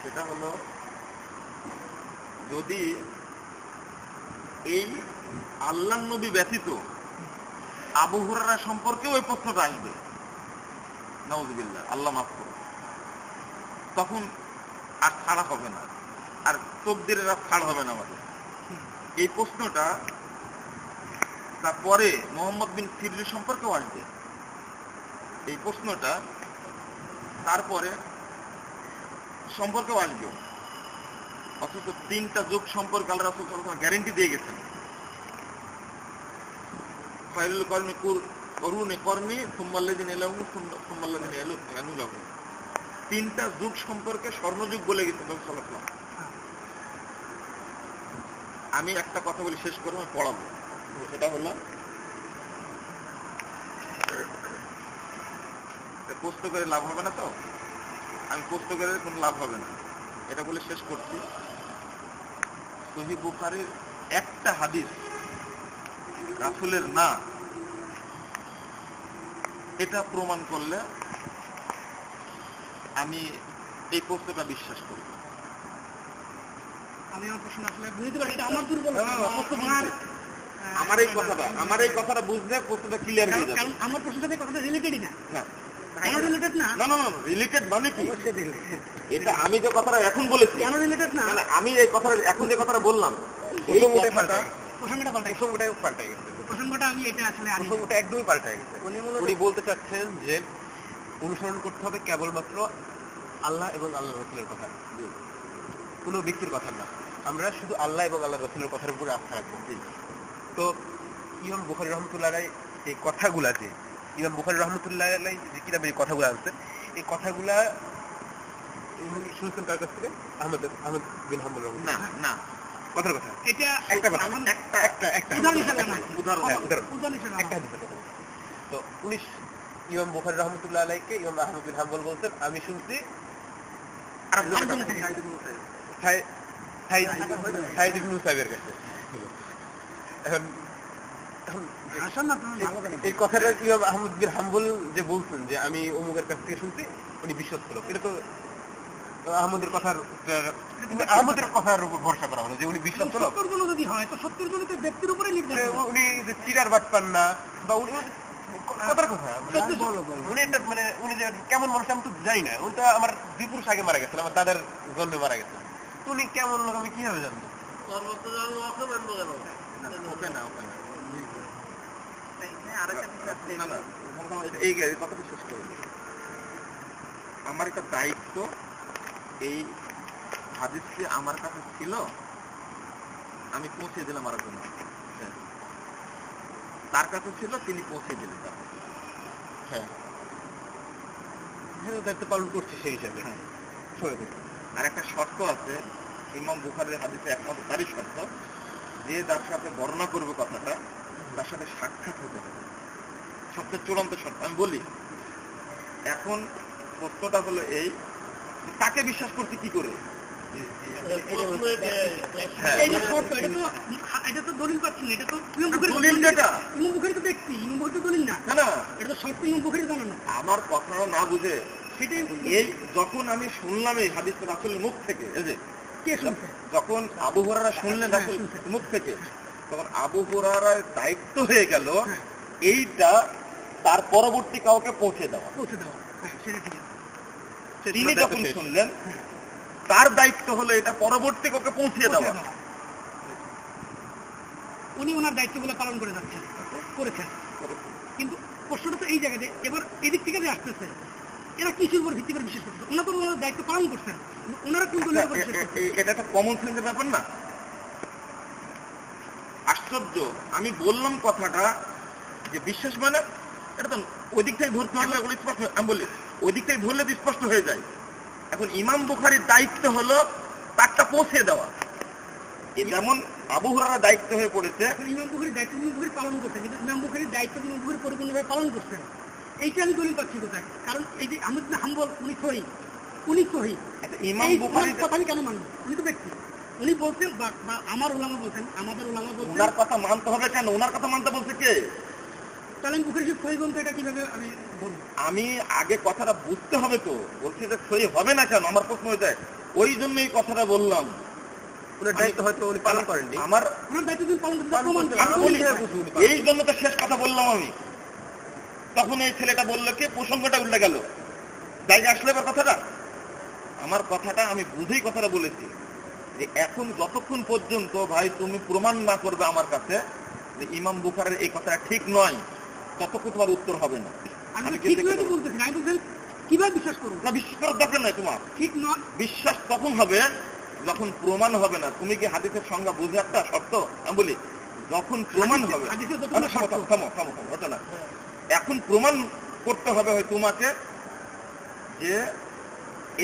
সেটা হলো যদি এই আল্লাহ নবী ব্যতীত আবু হুরায়রা সম্পর্কে ওই প্রশ্নটা আসবে, নাউযুবিল্লাহ, আল্লাহ মাফ করুন, তখন আর ছাড়া হবে না, আর তকদিরের আর ছাড় হবে না আমাদের। এই প্রশ্নটা তারপরে মোহাম্মদ বিন সিরিজ সম্পর্কেও আসবে, এই প্রশ্নটা তারপরে সম্পর্কেও আসবে। অথচ 3টা যুগ সম্পর্কে আল্লাহ রাসূল সাল্লাল্লাহু আলাইহি ওয়াসাল্লাম গ্যারান্টি দিয়ে গেছেন। ফাইলুল করনি করুনে করনি সুম্মাল্লাযিনা ইয়ালুন সুম্মাল্লাযিনা ইয়ালুন। 3টা যুগ সম্পর্কে স্বর্ণযুগ বলে গেছেন রাসূল সাল্লাল্লাহু আলাইহি ওয়াসাল্লাম। আমি একটা কথা বলি শেষ করে আমি পড়াবো, সেটা হলো প্রশ্ন করে লাভ হবে না, তো আমি প্রশ্ন করে কোনো লাভ হবে না, এটা বলে শেষ করছি। সহিহ বুখারীর একটা হাদিস রাসূলের না, এটা প্রমাণ করলে আমি এই প্রশ্নটা বিশ্বাস করি। আমি আমার প্রশ্ন আসলে বুঝতে পারি, এটা আমার দুর্বল। আমার এই কথাটা বুঝলে প্রশ্নটা ক্লিয়ার হয়ে যাবে। কারণ আমার প্রশ্নের সাথে কথাটা রিলেটেডই না। কেন রিলেটেড না? না রিলেটেড মানে কি? এটা আমি যে কথাটা এখন বলেছি কেন রিলেটেড না? আমি এই কথাটা এখন যে কথাটা বললাম এই কথাটা প্রসঙ্গটা পাল্টে গেছে। প্রসঙ্গটা আমি এটা আসলে প্রসঙ্গটা একদমই পাল্টে গেছে। উনি বলতে চাচ্ছেন যে অনুসরণ করতে হবে কেবলমাত্র আল্লাহ এবং আল্লাহর রাসূলের কথা, কোনো ব্যক্তির কথা না। আমরা শুধু আল্লাহ এবং আল্লাহর রাসূলের কথার উপরে আস্থা রাখবো। তো ইমাম বুখারী রাহমাতুল্লাহ আলাইহি এই কথাগুলা যে ইমাম বুখারী রাহমাতুল্লাহ আলাইহি যে কিতাবে এই কথাগুলো আনছেন, এই কথাগুলা শুনছেন কার কাছ থেকে? আহমদ বিন হাম্বল রাহমাতুল্লাহ। না কথার কথা এটা একটা কথা, একটা উদাহরণ একটা হাদিস। তো ইমাম বুখারী রাহমাতুল্লাহ আলাইহিকে ইমাম আহমদ বিন হাম্বল বলতেন আমি শুনছি সাইদ ইবনে মুসাইবের কাছে। এখন এই কথাটা ইমাম আহমদ বিন হাম্বল যে বলছেন যে আমি অমুকের কাছ থেকে শুনছি, উনি বিশ্বস্ত লোক, এটা তো আহমদের কথার উপর ভরসা করা হলো যে উনি বিশ্বস্ত লোক। যদি হয় তো সত্যের জন্য তো ব্যক্তির উপরে নির্ভর করে। উনি যে চিরার বাট পান না বা উনি কথার কথা উনি একটা মানে উনি যে কেমন মানুষ আমি তো জানি না, উনি তো আমার 2 পুরুষ আগে মারা গেছেন, আমার দাদার জন্মে মারা গেছেন, উনি কেমন লোক আমি কিভাবে জানবো? এই কথাটা শেষ করে আমার একটা দায়িত্ব, এই হাদিসটি আমার কাছে ছিল, আমি পৌঁছে দিলাম আর জন্য, তার কাছে ছিল তিনি পৌঁছে দিলেন। হ্যাঁ দায়িত্ব পালন করছি সেই হিসাবে। আর একটা শর্ত আছে ইমাম বুখারীর হাদিসে, একমাত্র তারই শর্ত যে যার সাথে বর্ণনা করবে কথাটা তার সাথে সাক্ষাৎ হতে হবে, সবচেয়ে চূড়ান্ত শর্ত। আমি বলি এখন প্রশ্নটা হলো এই, তাকে বিশ্বাস করতে কি করে? এই যে শর্ত, এটা তো দলিল পাচ্ছি না, এটা তো দলিল যেটা ইমাম বুখারী তো দেখছি, ইমাম বুখারী তো দলিল না, না, এটা তো শর্ত ইমাম বুখারী জানানো। আমার কথাটা না বুঝে সেটাই এই যখন আমি শুনলাম এই হাদিসটা রাসূলের মুখ থেকে, এই যে কে শুনছে? যখন আবু হুরায়রা শুনলেন রাসূলের মুখ থেকে, তখন আবু হুরায়রার দায়িত্ব হয়ে গেল এইটা তার পরবর্তী কাউকে পৌঁছে দেওয়া। হ্যাঁ, সেটা ঠিক আছে। তিনি যখন শুনলেন তার দায়িত্ব হলো এটা পরবর্তী কাউকে পৌঁছে দেওয়া। উনি ওনার দায়িত্বগুলো পালন করে যাচ্ছেন, করেছেন। কিন্তু প্রশ্নটা তো এই জায়গাতে, এবার এদিক থেকে যে আসতেছে, এরা কিছুর উপর ভিত্তি করে বিশ্বাস করতেছে? ওনারা তো ওনার দায়িত্ব পালন করছেন, ওনারা কোন দলের উপর বিশ্বাস করছেন? এটা একটা কমন সেন্সের ব্যাপার না? আশ্চর্য। আমি বললাম কথাটা যে বিশ্বাস মানে এটা তো ওই দিক থেকে ধরতে হলে ওগুলো স্পষ্ট, আমি বলি ওই দিক থেকে ধরলে তো স্পষ্ট হয়ে যায়। এখন ইমাম বুখারীর দায়িত্ব হলো তারটা পৌঁছে দেওয়া। যেমন আবু হুরায়রার দায়িত্ব হয়ে পড়েছে, ইমাম বুখারীর দায়িত্ব ইমাম বুখারী পালন করছেন, কিন্তু ইমাম বুখারীর দায়িত্ব ইমাম বুখারী পরিপূর্ণভাবে পালন করছেন, এইটা আমি দলিল পাচ্ছি কোথায়? কারণ এই যে আহমদ বিন হাম্বল উনি সহিহ, ইমাম বুখারীর কথা আমি কেন মানবো? উনি তো ব্যক্তি, উনি বলছেন বা আমার ওলামা বলছেন, আমাদের ওলামা বলছেন, ওনার কথা মানতে হবে কেন? ওনার কথা মানতে বলছে কে? তাহলে আমি বুখারী সহিহ গ্রন্থ এটা কিভাবে আমি বলবো? আমি আগে কথাটা বুঝতে হবে তো, বলছি যে সহি হবে না কেন, আমার প্রশ্ন হয়ে যায়। ওই জন্য এই কথাটা বললাম। ওনার দায়িত্ব হয়তো উনি পালন করেননি। আমার ওনার দায়িত্ব যদি পালন করতে প্রমাণ করেন, আমি বলি, এই জন্য তো শেষ কথা বললাম আমি। তখন এই ছেলেটা বললো কি, প্রসঙ্গটা উল্টে গেল। জায়গা আসলে এবার কথাটা, আমার কথাটা আমি বুঝেই কথাটা বলেছি যে এখন যতক্ষণ পর্যন্ত ভাই তুমি প্রমাণ না করবে আমার কাছে যে ইমাম বুখারীর এই কথাটা ঠিক নয়, ততক্ষণ তোমার উত্তর হবে না। আমি ঠিক নয় তো বলতেছি না, আমি বলছেন কিভাবে বিশ্বাস করবো? না, বিশ্বাস করার দরকার নাই তোমার। ঠিক নয়, বিশ্বাস তখন হবে যখন প্রমাণ হবে না। তুমি কি হাদিসের সংজ্ঞা বুঝে একটা শর্ত? আমি বলি যখন প্রমাণ হবে। হাদিসের যতগুলো শর্ত। থামো ঘটনা, এখন প্রমাণ করতে হবে হয় তোমাকে যে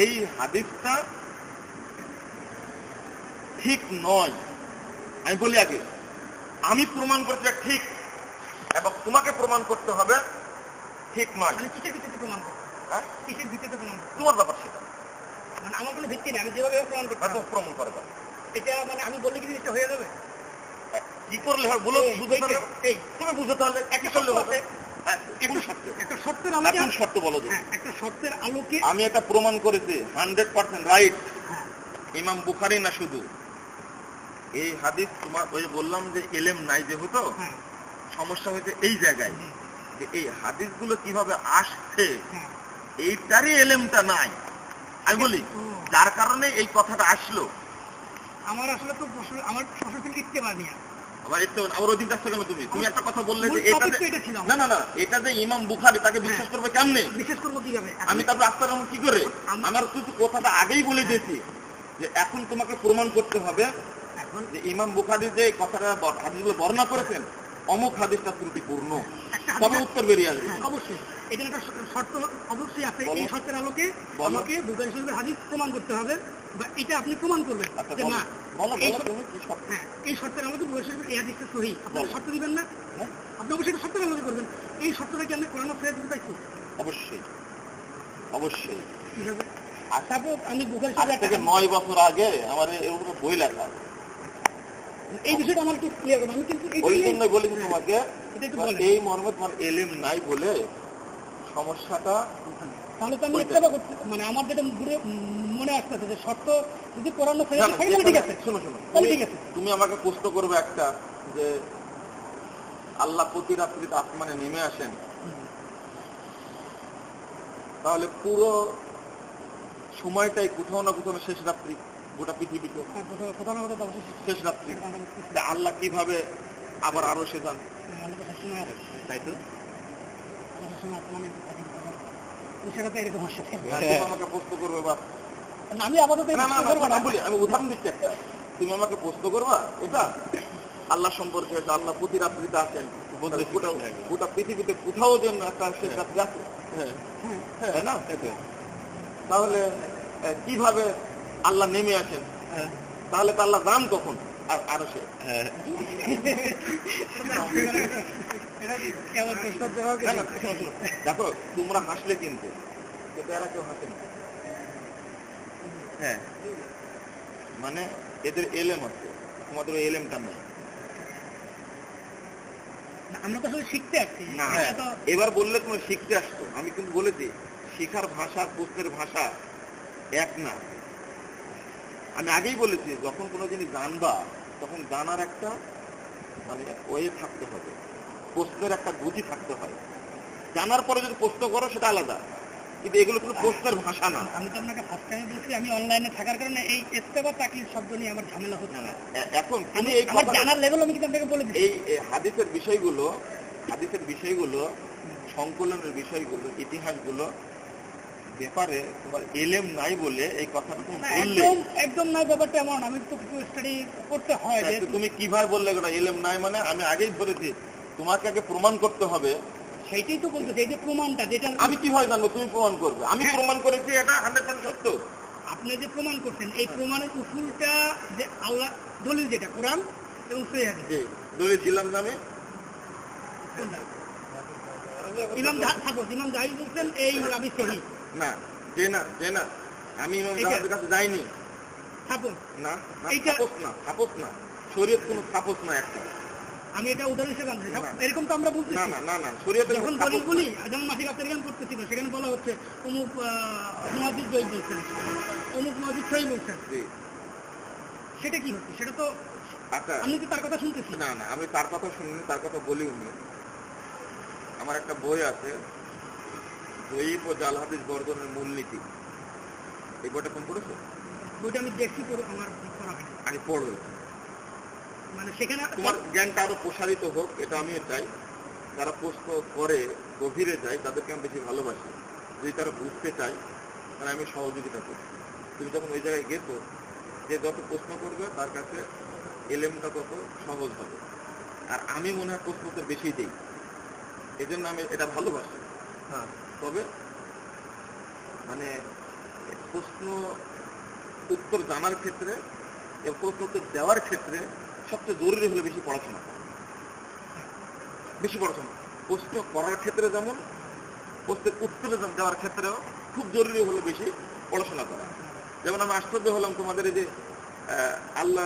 এই হাদিসটা ঠিক নয়। আমি বলি আগে আমি প্রমাণ করতে ঠিক, এবং তোমাকে প্রমাণ করতে হবে ঠিক নয়। মানে কিসের ভিত্তিতে প্রমাণ করবো? হ্যাঁ, কিসের ভিত্তিতে প্রমাণ করবো? তোমার ব্যাপার সেটা। মানে আমার কোনো ভিত্তি নেই, আমি যেভাবে প্রমাণ করতে হয়তো প্রমাণ করে দাও। এটা মানে আমি বললে কি জিনিসটা হয়ে যাবে? কি করলে হয় বলো, বুঝতে পারলে তুমি বুঝতে পারলে একই করলে হবে। একটা শর্তের আলোকে, এখন শর্ত বলো যে একটা শর্তের আলোকে আমি এটা প্রমাণ করেছি 100% রাইট। ইমাম বুখারী না শুধু এই হাদিস, তোমার ওই বললাম যে এলেম নাই যেহেতু সমস্যা হয়েছে এই জায়গায় যে এই হাদিসগুলো কিভাবে আসছে এইটারই এলেমটা নাই। আমি বলি যার কারণে এই কথাটা আসলো। আমার আসলে তো আমার সশস্ত্র ইত্তেবা নিয়ে আবার অধিক কাছ থেকে তুমি একটা কথা বললে যে না এটা যে ইমাম বুখারী, তাকে বিশ্বাস করবে কেমনে? বিশ্বাস করবো কিভাবে? আমি তারপর আস্তার কি করে? আমার কিছু কথাটা আগেই বলে দিয়েছি যে এখন তোমাকে প্রমাণ করতে হবে যে ইমাম বুখারী যে কথাটা হাদিসগুলো বর্ণনা করেছেন অমুক হাদিসটা ত্রুটিপূর্ণ, তবে উত্তর বেরিয়ে আসবে। অবশ্যই এটা একটা শর্ত অবশ্যই আছে। এই শর্তের আলোকে আমাকে বুখারী শরীফের হাদিস প্রমাণ করতে হবে, বা এটা আপনি প্রমাণ করবেন যে না এই শর্তের আলোকে বুখারী শরীফের এই হাদিসটা সহিহ। আপনি শর্ত দিবেন না, আপনি অবশ্যই এটা শর্তের আলোকে করবেন। এই শর্তটা কি আমি কোরআন থেকে পাইছি? অবশ্যই কিভাবে? আমি বুখারী আজ থেকে 9 বছর আগে আমার এর উপরে বই লেখা। এই বিষয়টা আমার একটু ক্লিয়ার করুন। আমি কিন্তু ওই জন্য বলেছি তোমাকে এই মর্মে তোমার এলেম নাই বলে সমস্যাটা। তাহলে তো আমি একটা মানে আমার যেটা মনে আসতেছে যে শর্ত যদি পড়ানো ঠিক আছে। শোনো ঠিক আছে, তুমি আমাকে প্রশ্ন করবে একটা যে আল্লাহ প্রতি রাত্রিতে আসমানে নেমে আসেন, তাহলে পুরো সময়টাই কোথাও না কোথাও শেষ রাত্রি, গোটা পৃথিবীতে শেষ রাত্রি। আল্লাহ কিভাবে আবার আরো সে যান? তাই তো আমাকে প্রশ্ন করবে বা আমি আপাতত আমি উদাহরণ দিচ্ছি একটা, তুমি আমাকে প্রশ্ন করবা এটা আল্লাহ সম্পর্কে, আল্লাহ প্রতি রাত্রিতে আছেন, গোটা পৃথিবীতে কোথাও যেন একটা শেষ রাত্রি আছে, তাই না? তাহলে কিভাবে আল্লাহ নেমে আসেন? তাহলে তো আল্লাহ যান কখন? আর আরো সে হ্যাঁ কেমন প্রশ্ন দেওয়া না, না, শোনো, শোনো। দেখো তোমরা হাসলে কিন্তু এরা কেউ হাসে না। হ্যাঁ মানে এদের এলেম আছে, তোমাদের ওই এলেমটা নেই। আমরা তো আসলে শিখতে আসছি না এটা তো এবার বললে তোমরা শিখতে আসতো, আমি কিন্তু বলেছি শিখার ভাষা প্রশ্নের ভাষা এক না। আমি আগেই বলেছি যখন কোনো জিনিস জানবা তখন জানার একটা মানে ওয়ে থাকতে হবে, প্রশ্নের একটা গতি থাকতে হয়। জানার পরে যদি প্রশ্ন করো সেটা আলাদা, কিন্তু এগুলো কোনো প্রশ্নের ভাষা না। আমি তো আপনাকে ফার্স্ট টাইমে বলছি আমি অনলাইনে থাকার কারণে এই ইস্তেফা তাকলিফ শব্দ নিয়ে আমার ঝামেলা হচ্ছে না। এখন তুমি এই আমার কথা জানার লেভেল আমি কিন্তু আপনাকে বলে দিচ্ছি। এই হাদিসের বিষয়গুলো সংকলনের বিষয়গুলো ইতিহাসগুলো ব্যাপারে তোমার এলেম নাই বলে এই কথাটা তুমি বললে। একদম নাই ব্যাপারটা এমন, আমি তো স্টাডি করতে হয়। তুমি কিভাবে বললে ওটা এলেম নাই? মানে আমি আগেই ধরেছি তোমাকে আগে প্রমাণ করতে হবে। সেইটাই তো বলতেছি, এই যে প্রমাণটা যেটা আমি কিভাবে জানবো তুমি প্রমাণ করবে? আমি প্রমাণ করেছি এটা 100% সত্য। আপনি যে প্রমাণ করছেন এই প্রমাণের উসুলটা যে আল্লাহ দলিল যেটা কোরআন এবং সহিহ হাদিস। দলিল দিলাম না আমি? ইমাম জাহিদ বলছেন এই আমি সহি না যে না আমি ইমাম জাহিদের কাছে যাইনি। সাপোজ না সাপোজ না শরীয়ত কোনো সাপোজ না একটা। আমি এটা উদাহরণ হিসেবে আনছি। এরকম তো আমরা বলছি না শরীয়তে যখন দলিল বলি, যেমন মাসিক আত্মারিগান করতেছিল সেখানে বলা হচ্ছে অমুক মুহাদ্দিস জয়ী বলছেন, অমুক মুহাদ্দিস সহি বলছেন। সেটা কি হচ্ছে? সেটা তো আচ্ছা আমি তো তার কথা শুনতেছি না আমি তার কথা শুনিনি, তার কথা বলিও নি। আমার একটা বই আছে জয়ীব ও জাল হাদিস বর্জনের মূলনীতি, এই বইটা তুমি পড়েছো? বইটা আমি দেখছি, আমার পড়া হয় আমি পড়বো। মানে সেখানে তোমার জ্ঞানটা আরো প্রসারিত হোক এটা আমিও চাই। যারা প্রশ্ন করে গভীরে যায় তাদেরকে আমি বেশি ভালোবাসি। যদি তারা বুঝতে চায় তাহলে আমি সহযোগিতা করি। তুমি যখন ওই জায়গায় গেছো যে যত প্রশ্ন করবে তার কাছে এলেমটা তত সহজ হবে। আর আমি মনে হয় প্রশ্ন তো বেশি দিই, এই জন্য আমি এটা ভালোবাসি। হ্যাঁ তবে মানে প্রশ্ন উত্তর জানার ক্ষেত্রে এবং প্রশ্ন উত্তর দেওয়ার ক্ষেত্রে সবচেয়ে জরুরি হলো বেশি পড়াশোনা। প্রশ্ন করার ক্ষেত্রে যেমন প্রশ্নের উত্তর দেওয়ার ক্ষেত্রেও খুব জরুরি হলো বেশি পড়াশোনা করা। যেমন আমি আশ্চর্য হলাম তোমাদের এই যে আল্লাহ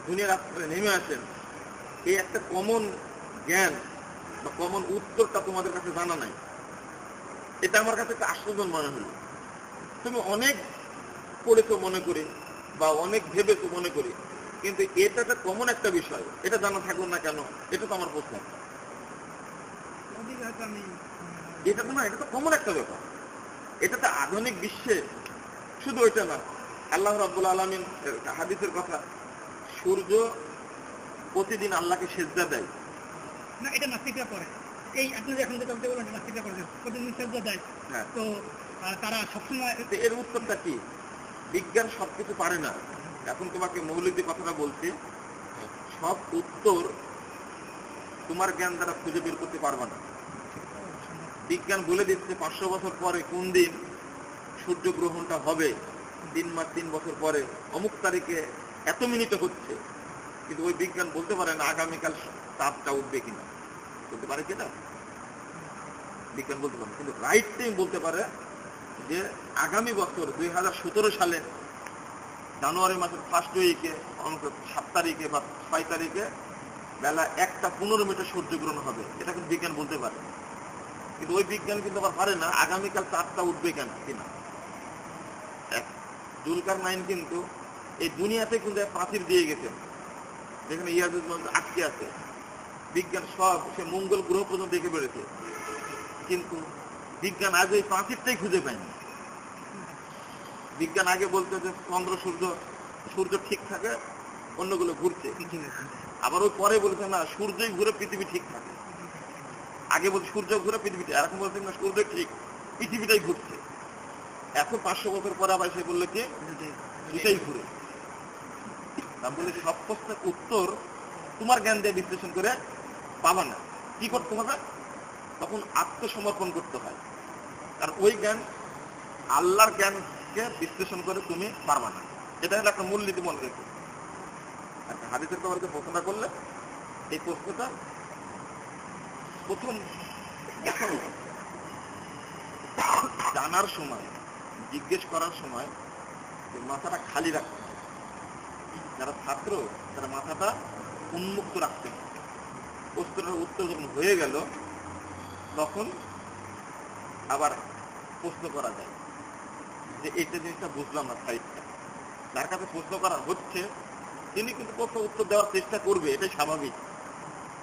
দুনিয়ার আশ্রয়ে নেমে আসেন, এই একটা কমন জ্ঞান বা কমন উত্তরটা তোমাদের কাছে জানা নাই। এটা আমার কাছে একটা আশ্চর্য মনে হলো। তুমি অনেক পড়েছো মনে করি বা অনেক ভেবেছো মনে করি, কিন্তু এটা একটা কমন একটা বিষয়, এটা জানা থাকলো না কেন? এটা তো আমার প্রশ্ন। এটা তো না, এটা তো কমন একটা ব্যাপার। এটা তো আধুনিক বিশ্বে শুধু ওইটা না, আল্লাহ রাব্বুল আলামিন হাদিসের কথা, সূর্য প্রতিদিন আল্লাহকে সিজদা দেয় না, এটা নাস্তিকরা করে। এই আপনি এখন যেটা বলতে বলেন নাস্তিকরা করে প্রতিদিন সিজদা দেয়। হ্যাঁ, তো তারা সবসময় এর উত্তরটা কি? বিজ্ঞান সবকিছু পারে না। এখন তোমাকে মৌলিক যে কথাটা বলছি, সব উত্তর তোমার জ্ঞান দ্বারা খুঁজে বের করতে পারবে না। বিজ্ঞান বলে দিচ্ছে 500 বছর পরে কোন দিন সূর্যগ্রহণটা হবে, 3 মাস 3 বছর পরে অমুক তারিখে এত মিনিটে হচ্ছে, কিন্তু ওই বিজ্ঞান বলতে পারে না আগামীকাল চাঁদটা উঠবে কিনা। বলতে পারে কিনা? বিজ্ঞান বলতে পারে, কিন্তু রাইট টাইম বলতে পারে যে আগামী বছর 2017 সালে জানুয়ারি মাসের 1st উইকে 7 তারিখে বা 6 তারিখে বেলা 1:15 সূর্যগ্রহণ হবে। এটা কিন্তু বিজ্ঞান বলতে পারে, কিন্তু ওই বিজ্ঞান কিন্তু আবার পারে না আগামীকাল চাঁদটা উঠবে কিনা। জুলকারনাইন কিন্তু এই দুনিয়াতে কিন্তু প্রাচীর দিয়ে গেছেন যেখানে ইয়াজুজ মাজুজ আটকে আছে। বিজ্ঞান সব সে মঙ্গল গ্রহ পর্যন্ত দেখে বেড়েছে, কিন্তু বিজ্ঞান আজ ওই প্রাচীরটাই খুঁজে পায়নি। বিজ্ঞান আগে বলতে যে চন্দ্র সূর্য ঠিক থাকে, অন্যগুলো ঘুরছে। আবার ওই পরে বলেছে না, সূর্যই ঘুরে পৃথিবী ঠিক থাকে। আগে বলছে সূর্য ঘুরে পৃথিবীটা, এখন বলছে না সূর্য ঠিক, পৃথিবীটাই ঘুরছে। এখন 500 বছর পরে আবার সে বললো কি দুটাই ঘুরে। আমি বলি সব প্রশ্নের উত্তর তোমার জ্ঞান দিয়ে বিশ্লেষণ করে পাবা না। কি করতে হবে? তখন আত্মসমর্পণ করতে হয়, কারণ ওই জ্ঞান আল্লাহর জ্ঞানকে বিশ্লেষণ করে তুমি পারবা না। এটা হলো একটা মূলনীতি, মনে রেখো। আচ্ছা, হাদিসের তোমার যে প্রশ্নটা করলে, এই প্রশ্নটা প্রথম জানার সময়, জিজ্ঞেস করার সময় মাথাটা খালি রাখতে হবে। যারা ছাত্র তারা মাথাটা উন্মুক্ত রাখতে হবে। প্রশ্নের উত্তর যখন হয়ে গেল তখন আবার প্রশ্ন করা যায় যে এইটা জিনিসটা বুঝলাম না সাইডটা। যার কাছে প্রশ্ন করা হচ্ছে তিনি কিন্তু প্রশ্ন উত্তর দেওয়ার চেষ্টা করবে, এটাই স্বাভাবিক।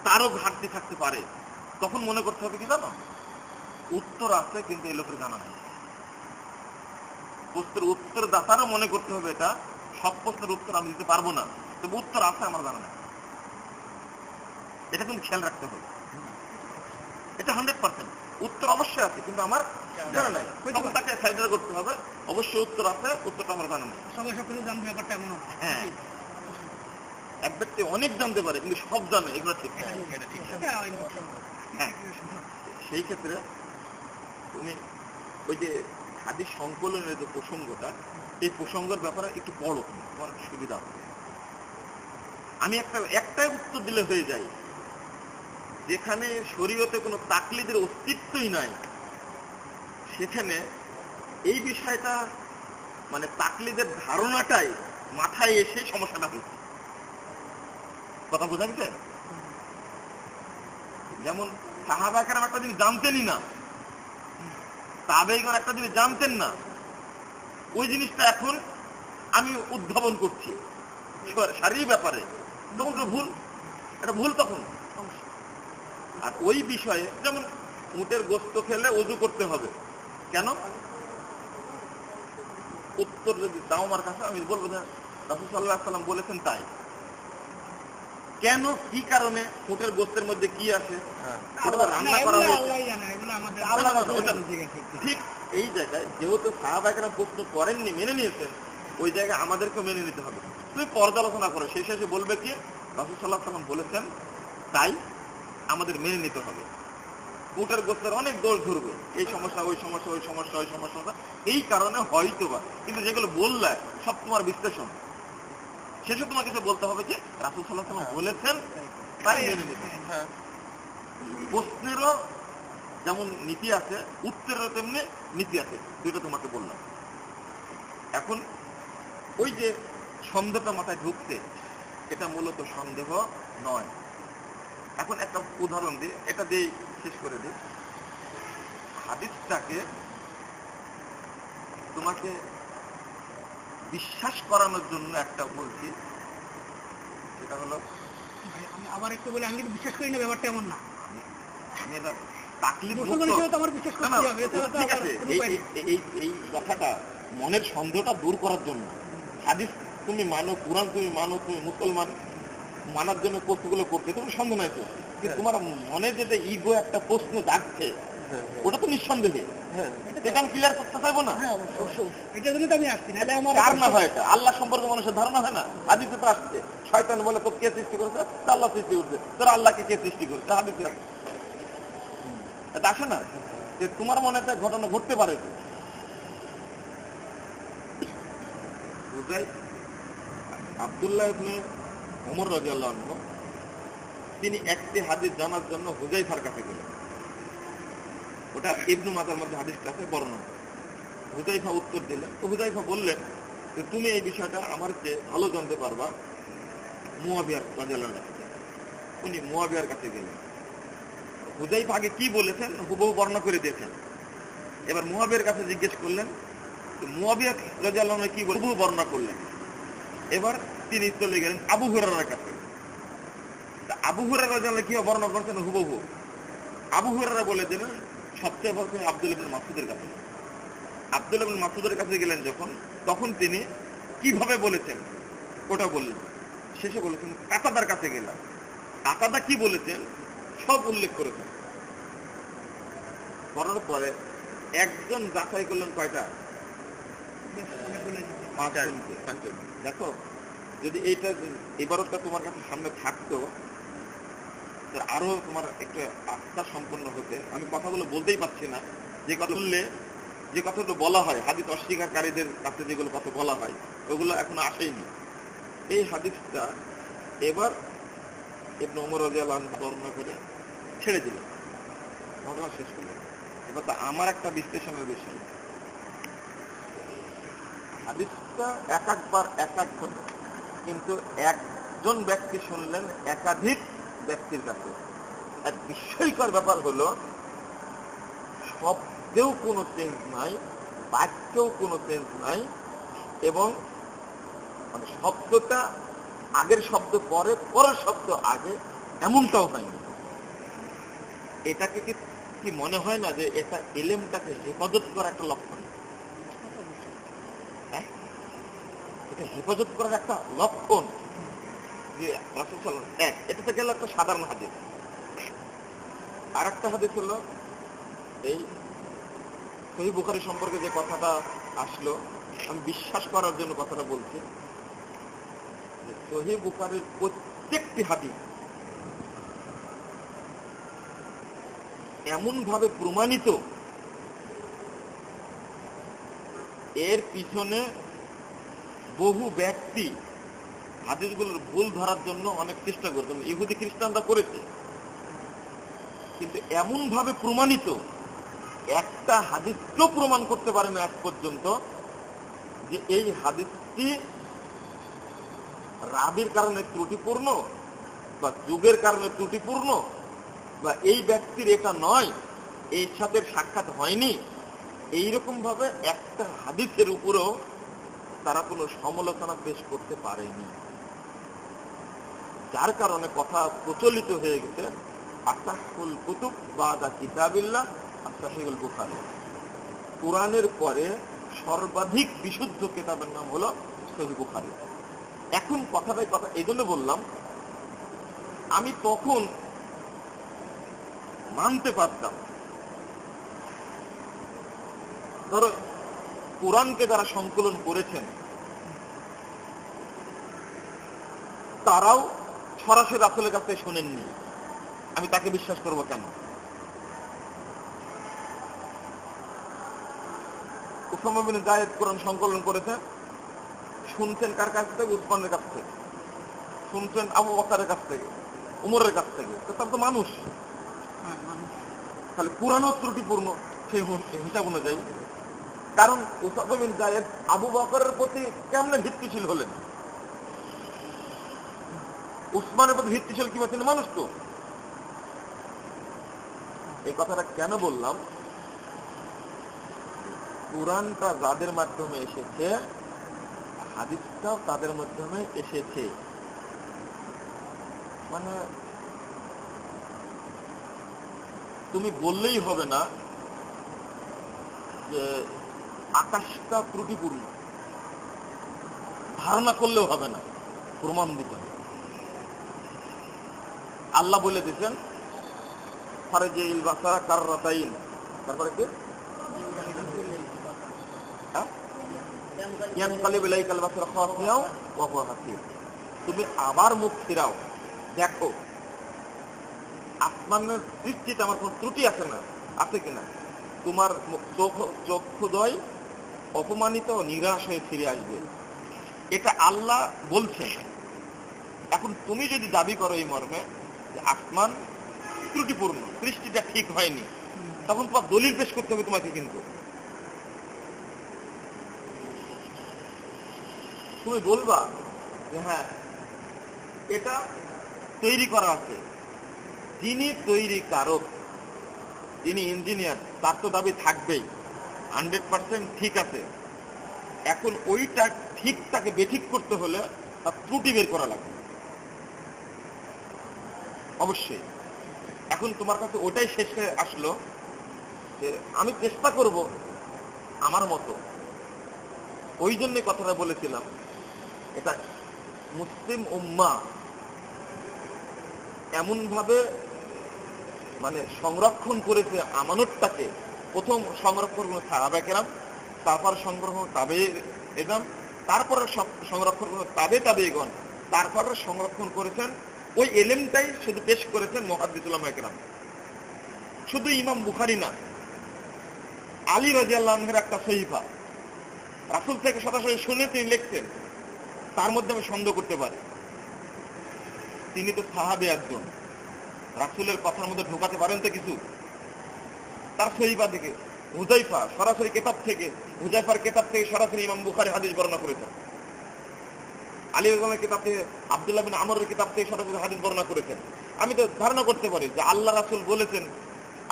তারও ঘাটতি থাকতে পারে, তখন মনে করতে হবে কি জানো, উত্তর আছে কিন্তু এই লোকের জানা নেই। প্রশ্নের উত্তর দাতারও মনে করতে হবে এটা সব প্রশ্নের উত্তর আমি দিতে পারবো না, তবে উত্তর আছে আমার জানা নেই। এটা কিন্তু খেয়াল রাখতে হবে। এটা 100% উত্তর অবশ্যই আছে কিন্তু আমার জানা নাই, তখন তাকে সাইডার করতে হবে। অবশ্যই উত্তর আছে, উত্তরটা আমার জানা নেই। সবাই সব কিছু জানবে, ব্যাপারটা এমন হয়। হ্যাঁ, এক ব্যক্তি অনেক জানতে পারে কিন্তু সব জানে, এগুলো ঠিক না। হ্যাঁ, সেই ক্ষেত্রে তুমি ওই যে হাদিস সংকলনের যে প্রসঙ্গটা, এই প্রসঙ্গের ব্যাপারে একটু বড় তোমার সুবিধা হবে। আমি একটাই উত্তর দিলে হয়ে যায়, যেখানে শরীয়তে কোনো তাকলিদের অস্তিত্বই নাই সেখানে এই বিষয়টা মানে তাকলিদের ধারণাটাই মাথায় এসে সমস্যাটা হয়েছে। কথা বোঝা গেছে? যেমন সাহাবা কেরাম একটা জিনিস জানতেনই না, তাবেঈগণ একটা জিনিস জানতেন না, ওই জিনিসটা এখন আমি উদ্ভাবন করছি শারীরিক ব্যাপারে, তখন তো ভুল, এটা ভুল তখন। আর ওই বিষয়ে যেমন উটের গোশত খেলে ওযু করতে হবে, কেন? উত্তর যদি দাও আমার কাছে, আমি বলবো যে রাসূল সাল্লাল্লাহু আলাইহি ওয়াসাল্লাম বলেছেন তাই। কেন, কি কারণে, উটের গোশতের মধ্যে কি আছে, রান্না করা ঠিক এই জায়গায় যেহেতু সাহাবায়ে কেরাম প্রশ্ন করেননি, মেনে নিয়েছেন, ওই জায়গায় আমাদেরকেও মেনে নিতে হবে। তুমি পর্যালোচনা করো, সেই শেষে বলবে কি রাসূল সাল্লাল্লাহু আলাইহি ওয়াসাল্লাম বলেছেন তাই আমাদের মেনে নিতে হবে। উটের গোশতের অনেক দোষ ধরবে, এই সমস্যা, ওই সমস্যা, ওই সমস্যা, ওই সমস্যা, এই কারণে হয়তো বা, কিন্তু যেগুলো বললে সব তোমার বিশ্লেষণ, শেষে তোমাকে কিছু বলতে হবে যে রাসূল সাল্লাল্লাহু আলাইহি ওয়াসাল্লাম বলেছেন তাই মেনে নিতে হবে। হ্যাঁ, প্রশ্নেরও যেমন নীতি আছে, উত্তরেরও তেমনি নীতি আছে, দুটো তোমাকে বললাম। এখন ওই যে সন্দেহটা মাথায় ঢুকছে, এটা মূলত সন্দেহ নয়। এখন একটা উদাহরণ দিই, এটা দিয়ে শেষ করে দিই। হাদিসটাকে তোমাকে বিশ্বাস করানোর জন্য একটা বলছি, সেটা হলো, আমি আবার একটু বলে, আমি কিন্তু বিশ্বাস করি না, ব্যাপারটা এমন না। আমি এটা তাকলিদ মুক্ত, ঠিক আছে, এই কথাটা মনের সন্দেহটা দূর করার জন্য, হাদিস তুমি মানো, কুরআন তুমি মানো, তুমি মুসলমান, মানার জন্য প্রশ্নগুলো করতে তোমার সন্দেহ নাই তো, কিন্তু তোমার মনে যেটা ইগো একটা প্রশ্ন জাগছে, ওটা তো নিঃসন্দেহে, এটা আমি ক্লিয়ার করতে চাইবো না। এটার জন্য তো আমি আসছি, নাহলে আমার ধারণা হয়, এটা আল্লাহ সম্পর্কে মানুষের ধারণা হয় না। হাদিসে তো আসছে, শয়তান বলে তোর কে সৃষ্টি করেছে, আল্লাহ সৃষ্টি করছে, তোর আল্লাহকে কে সৃষ্টি করেছে, হাদিসে এটা আসে না যে তোমার মনে একটা ঘটনা ঘটতে পারে। আব্দুল্লাহ ইবনে ওমর রাদিয়াল্লাহু আনহু তিনি একটি হাদিস জানার জন্য হুযায়ফার কাছে গেলেন। ওটা ইবনে মাজাহর মধ্যে হাদিসটা আছে বর্ণনা। হুযায়ফা উত্তর দিলেন, তো হুযায়ফা বললেন যে তুমি এই বিষয়টা আমার চেয়ে ভালো জানতে পারবা মুআবিয়া রাদিয়াল্লাহু আনহু। উনি মুআবিয়ার কাছে গেলেন। হুযায়ফা আগে কি বলেছেন হুবহু বর্ণনা করে দিয়েছেন। এবার মুআবিয়ার কাছে জিজ্ঞেস করলেন, তো মুআবিয়া রাদিয়াল্লাহু আনহু কি হুবহু বর্ণনা করলেন। এবার তিনি চলে গেলেন আবু হুরায়রার কাছে। আবু হুরায়রা রাদিয়াল্লাহু কি বর্ণনা করছেন হুবহু। আবু হুরায়রা বলে দিলেন সবচেয়ে বড় আব্দুল্লাহ ইবনে মাসউদের কাছে। আব্দুল্লাহ ইবনে মাসউদের কাছে গেলেন যখন, তখন তিনি কিভাবে বলেছেন ওটা বললেন। শেষে বলেছেন কাতাদার কাছে গেলাম, কাতাদা কি বলেছেন সব উল্লেখ করেছেন। করার পরে একজন যাচাই করলেন কয়টা, দেখো যদি এইটা এবারটা তোমার কাছে সামনে থাকতো আরো তোমার একটু আস্থা সম্পন্ন হতে। আমি কথাগুলো বলতেই পারছি না, যে কথা বললে যে কথাগুলো বলা হয় হাদিস অস্বীকারীদের কাছে, যেগুলো কথা বলা হয় ওগুলো এখনো আসেনি। এই হাদিসটা এবার ইবনে ওমর রাদিয়াল্লাহু আনহু বর্ণনা করে ছেড়ে দিলেন, ঘটনা শেষ করলেন। এবার তো আমার একটা বিশ্লেষণের বিষয়, হাদিসটা এক একবার এক এক ঘটনা, কিন্তু একজন ব্যক্তি শুনলেন একাধিক ব্যক্তির কাছে। এক বিস্ময়কর ব্যাপার হলো, শব্দেও কোনো চেঞ্জ নাই, বাক্যেও কোনো চেঞ্জ নাই, এবং মানে শব্দটা আগের শব্দ পরে, পরের শব্দ আগে, এমনটাও হয়নি। এটাকে কি মনে হয় না যে এটা ইলমটাকে হেফাজত করার একটা লক্ষণ? হ্যাঁ, এটা হেফাজত করার একটা লক্ষণ যে রাসূল সাল্লাল্লাহু আলাইহি ওয়াসাল্লাম, এটা তো গেল একটা সাধারণ হাদিস। আর একটা হাদিস হলো এই সহিহ বুখারী সম্পর্কে যে কথাটা আসলো, আমি বিশ্বাস করার জন্য কথাটা বলছি, যে সহিহ বুখারীর প্রত্যেকটি হাদিস এমন ভাবে প্রমাণিত, এর পিছনে বহু ব্যক্তি হাদিসগুলোর ভুল ধরার জন্য অনেক চেষ্টা করতেন, ইহুদি খ্রিস্টানরা করেছে, কিন্তু এমন ভাবে প্রমাণিত, একটা হাদিসকেও প্রমাণ করতে পারে না আজ পর্যন্ত যে এই হাদিসটি রাবির কারণে ত্রুটিপূর্ণ বা যুগের কারণে ত্রুটিপূর্ণ বা এই ব্যক্তির এটা নয়, এই সাথে সাক্ষাৎ হয়নি, এইরকম ভাবে একটা হাদিসের উপরেও তারা কোনো সমালোচনা পেশ করতে পারেনি। যার কারণে কথা প্রচলিত হয়ে গেছে আসাহুল কুতুব বাদা কিতাবিল্লাহ সহিহুল বুখারী, কুরআনের পরে সর্বাধিক বিশুদ্ধ কিতাবের নাম হলো সহিহ বুখারী। এখন কথাটাই কথা, এই জন্য বললাম, আমি তখন মানতে পারতাম, ধরো কোরআনকে যারা সংকলন করেছেন তারাও সরাসরি রাসূলের কাছে শোনেননি, আমি তাকে বিশ্বাস করব কেন? উসামা বিন যায়েদ কোরআন সংকলন করেছেন, শুনছেন কার কাছ থেকে? উসমানের কাছ থেকে, শুনছেন আবু বকরের কাছ থেকে, উমরের কাছ থেকে, তারা তো মানুষ, তাহলে কোরআনও ত্রুটিপূর্ণ সেই হিসাব অনুযায়ী। কারণ উসামা বিন যায়েদ আবু বকরের প্রতি কেমনে ভিত্তিশীল হলেন? উসমানের প্রতি ভিত্তিশীল কি তিনি মানুষ তো? এই কথাটা কেন বললাম? কোরআনটা যাদের মাধ্যমে এসেছে, হাদিসটাও তাদের মাধ্যমে এসেছে। মানে তুমি বললেই হবে না যে আকাশটা ত্রুটিপূর্ণ, ধারণা করলেও হবে না, প্রমাণ দিতে হবে। আল্লাহ বলে দিচ্ছেন ফারজিল বাসারা কাররাতাইন, তারপরে কি ইয়ানকালিবু ইলাইকাল বাসার খাসিয়া ওয়া হুয়া হাসিব, তুমি আবার মুখ ফিরাও, দেখো আসমানের দৃষ্টিতে আমার কোন ত্রুটি আছে না, আছে কিনা, তোমার চক্ষুদ্বয় অপমানিত ও নিরাশ হয়ে ফিরে আসবে। এটা আল্লাহ বলছেন। এখন তুমি যদি দাবি করো এই মর্মে যে আসমান ত্রুটিপূর্ণ, দৃষ্টিটা ঠিক হয়নি, তখন তোমার দলিল পেশ করতে হবে তোমাকে। কিন্তু তুমি বলবা যে হ্যাঁ এটা তৈরি করা আছে, যিনি তৈরি কারক, যিনি ইঞ্জিনিয়ার, তার তো দাবি থাকবেই 100% ঠিক আছে। এখন ওইটা ঠিকটাকে বেঠিক করতে হলে তার ত্রুটি বের করা লাগবে অবশ্যই। এখন তোমার কাছে ওটাই শেষ হয়ে আসলো যে আমি চেষ্টা করব আমার মতো। ওই জন্য কথাটা বলেছিলাম, এটা মুসলিম উম্মাহ এমন ভাবে মানে সংরক্ষণ করেছে আমানতটাকে। প্রথম সংরক্ষণ করে সাহাবায়ে কেরাম, তারপর সংগ্রহ তাবেঈগণ, তারপরে সংরক্ষণ করে তাবেঈগণ, তারপরে সংরক্ষণ করেছেন ওই ইলমটাই শুধু পেশ করেছেন মুহাদ্দিস উলামায়ে কেরাম। শুধু ইমাম বুখারী না, আলী রাদিয়াল্লাহু আনহুর একটা সহিফা রাসূল থেকে সরাসরি শুনে তিনি লিখতেন, তার মধ্যে আমি সন্দেহ করতে পারি। তিনি তো সাহাবী একজন, রাসূলের কথার মধ্যে ঢোকাতে পারেন তো কিছু? তার সহিফা থেকে হুযায়ফা সরাসরি কিতাব থেকে, হুযায়ফার কিতাব থেকে সরাসরি ইমাম বুখারী হাদিস বর্ণনা করেছেন। আলী রাদিয়াল্লাহু আনহু কিতাব থেকে, আব্দুল্লাহ বিন আমরের কিতাব থেকে সরাসরি হাদিস বর্ণনা করেছেন। আমি তো ধারণা করতে পারি যে আল্লাহ রাসূল বলেছেন,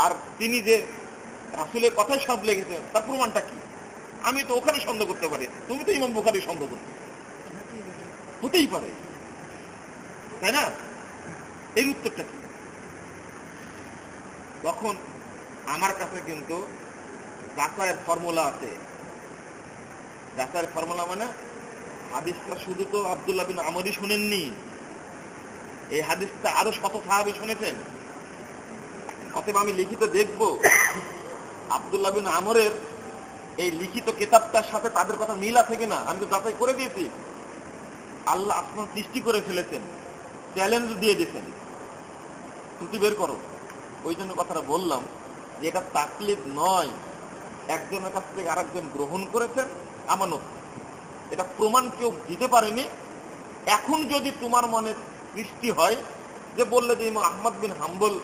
আর তিনি যে রাসূলের কথাই সব লেগেছেন, তার প্রমাণটা কি? আমি তো ওখানে সন্দেহ করতে পারি, তুমি তো ইমাম বুখারী সন্দেহ করতে হতেই পারে, তাই না? এই উত্তরটা কি? তখন আমার কাছে কিন্তু যাচাইয়ের ফর্মুলা আছে। যাচাইয়ের ফর্মুলা মানে হাদিসটা শুধু তো আব্দুল্লাহ বিন আমরই শুনেননি, এই হাদিসটা আরো শত সাহাবী শুনেছেন। অতএব আমি লিখিত দেখব আব্দুল্লাহ বিন আমরের এই লিখিত কিতাবটার সাথে তাদের কথা মিল আছে কিনা। আমি তো যাচাই করে দিয়েছি। আল্লাহ আসমান সৃষ্টি করে ফেলেছেন, চ্যালেঞ্জ দিয়ে দিয়েছেন, ত্রুটি বের করো। ওই জন্য কথাটা বললাম যে এটা তাকলিদ নয়, একজনের কাছ থেকে আরেকজন গ্রহণ করেছেন আমানত। এটা প্রমাণ কেউ দিতে পারেনি। এখন যদি তোমার মনে সৃষ্টি হয় যে বললে যে ইমাম আহমদ বিন হাম্বল,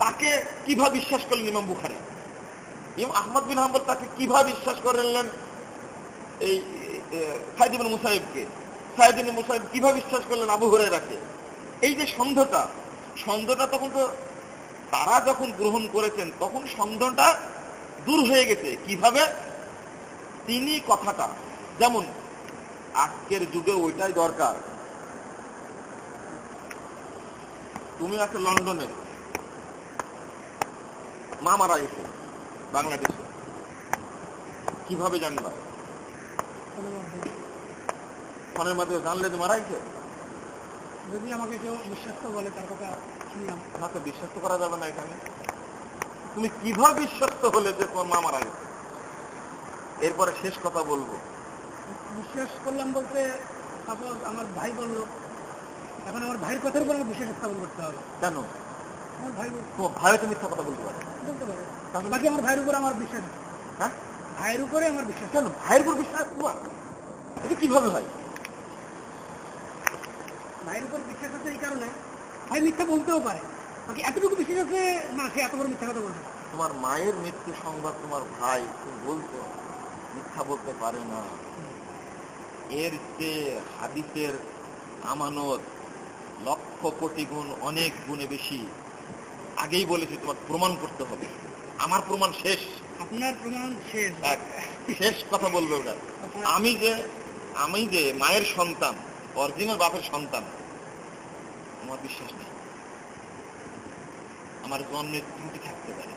তাকে কিভাবে বিশ্বাস করলেন ইমাম বুখারী? ইমাম আহমদ বিন হাম্বল তাকে কিভাবে বিশ্বাস করলেন এই সাঈদ ইবনে মুসাইয়্যিবকে? সাঈদ ইবনে মুসাইয়্যিব কিভাবে বিশ্বাস করলেন আবু হুরায়রাকে? এই যে সন্দেহটা তখন তো তারা যখন গ্রহণ করেছেন তখন সন্দেহটা দূর হয়ে গেছে। কিভাবে? তিনি কথাটা, যেমন আজকের যুগে ওইটাই দরকার। তুমি আছো লন্ডনে, মা মারা গেছে বাংলাদেশে, কিভাবে জানবা? ফোনের মাধ্যমে জানলে যে মারা গেছে। যদি আমাকে কেউ বিশ্বাস বলে তার কথা শুনলাম, তোমাকে বিশ্বাস করা যাবে না এখানে। তুমি কিভাবে বিশ্বস্ত হলে যে তোমার মা মারা গেছে? এরপরে শেষ কথা বলবো। বিশ্বাস করলাম বলতে সাপোজ আমার ভাই বললো, এখন আমার ভাইয়ের কথার উপর আমার বিশ্বাস স্থাপন করতে হবে। কেন? আমার ভাই তোমার ভাইও তো মিথ্যা কথা বলতে পারে। বলতে পারে, বাকি আমার ভাইয়ের উপর আমার বিশ্বাস। হ্যাঁ, ভাইয়ের উপরে আমার বিশ্বাস। কেন ভাইয়ের উপর বিশ্বাস তোমার? এটা কিভাবে হয়? ভাইয়ের উপর বিশ্বাস আছে এই কারণে, ভাই মিথ্যা বলতেও পারে, বাকি এতটুকু বিশ্বাস আছে না সে এত বড় মিথ্যা কথা বলতে পারে। তোমার মায়ের মৃত্যু সংবাদ তোমার ভাই তুমি বলছো, মিথ্যা বলতে পারে না। এর যে হাদিসের আমানত লক্ষ কোটি গুণ, অনেক গুণে বেশি। আগেই বলেছি তোমার প্রমাণ করতে হবে। আমার প্রমাণ শেষ। আপনার প্রমাণ শেষ। শেষ কথা বলবে ওটা। আমি যে মায়ের সন্তান, অরিজিনাল বাপের সন্তান, আমার বিশ্বাস নেই। আমার জন্মের ত্রুটি থাকতে পারে,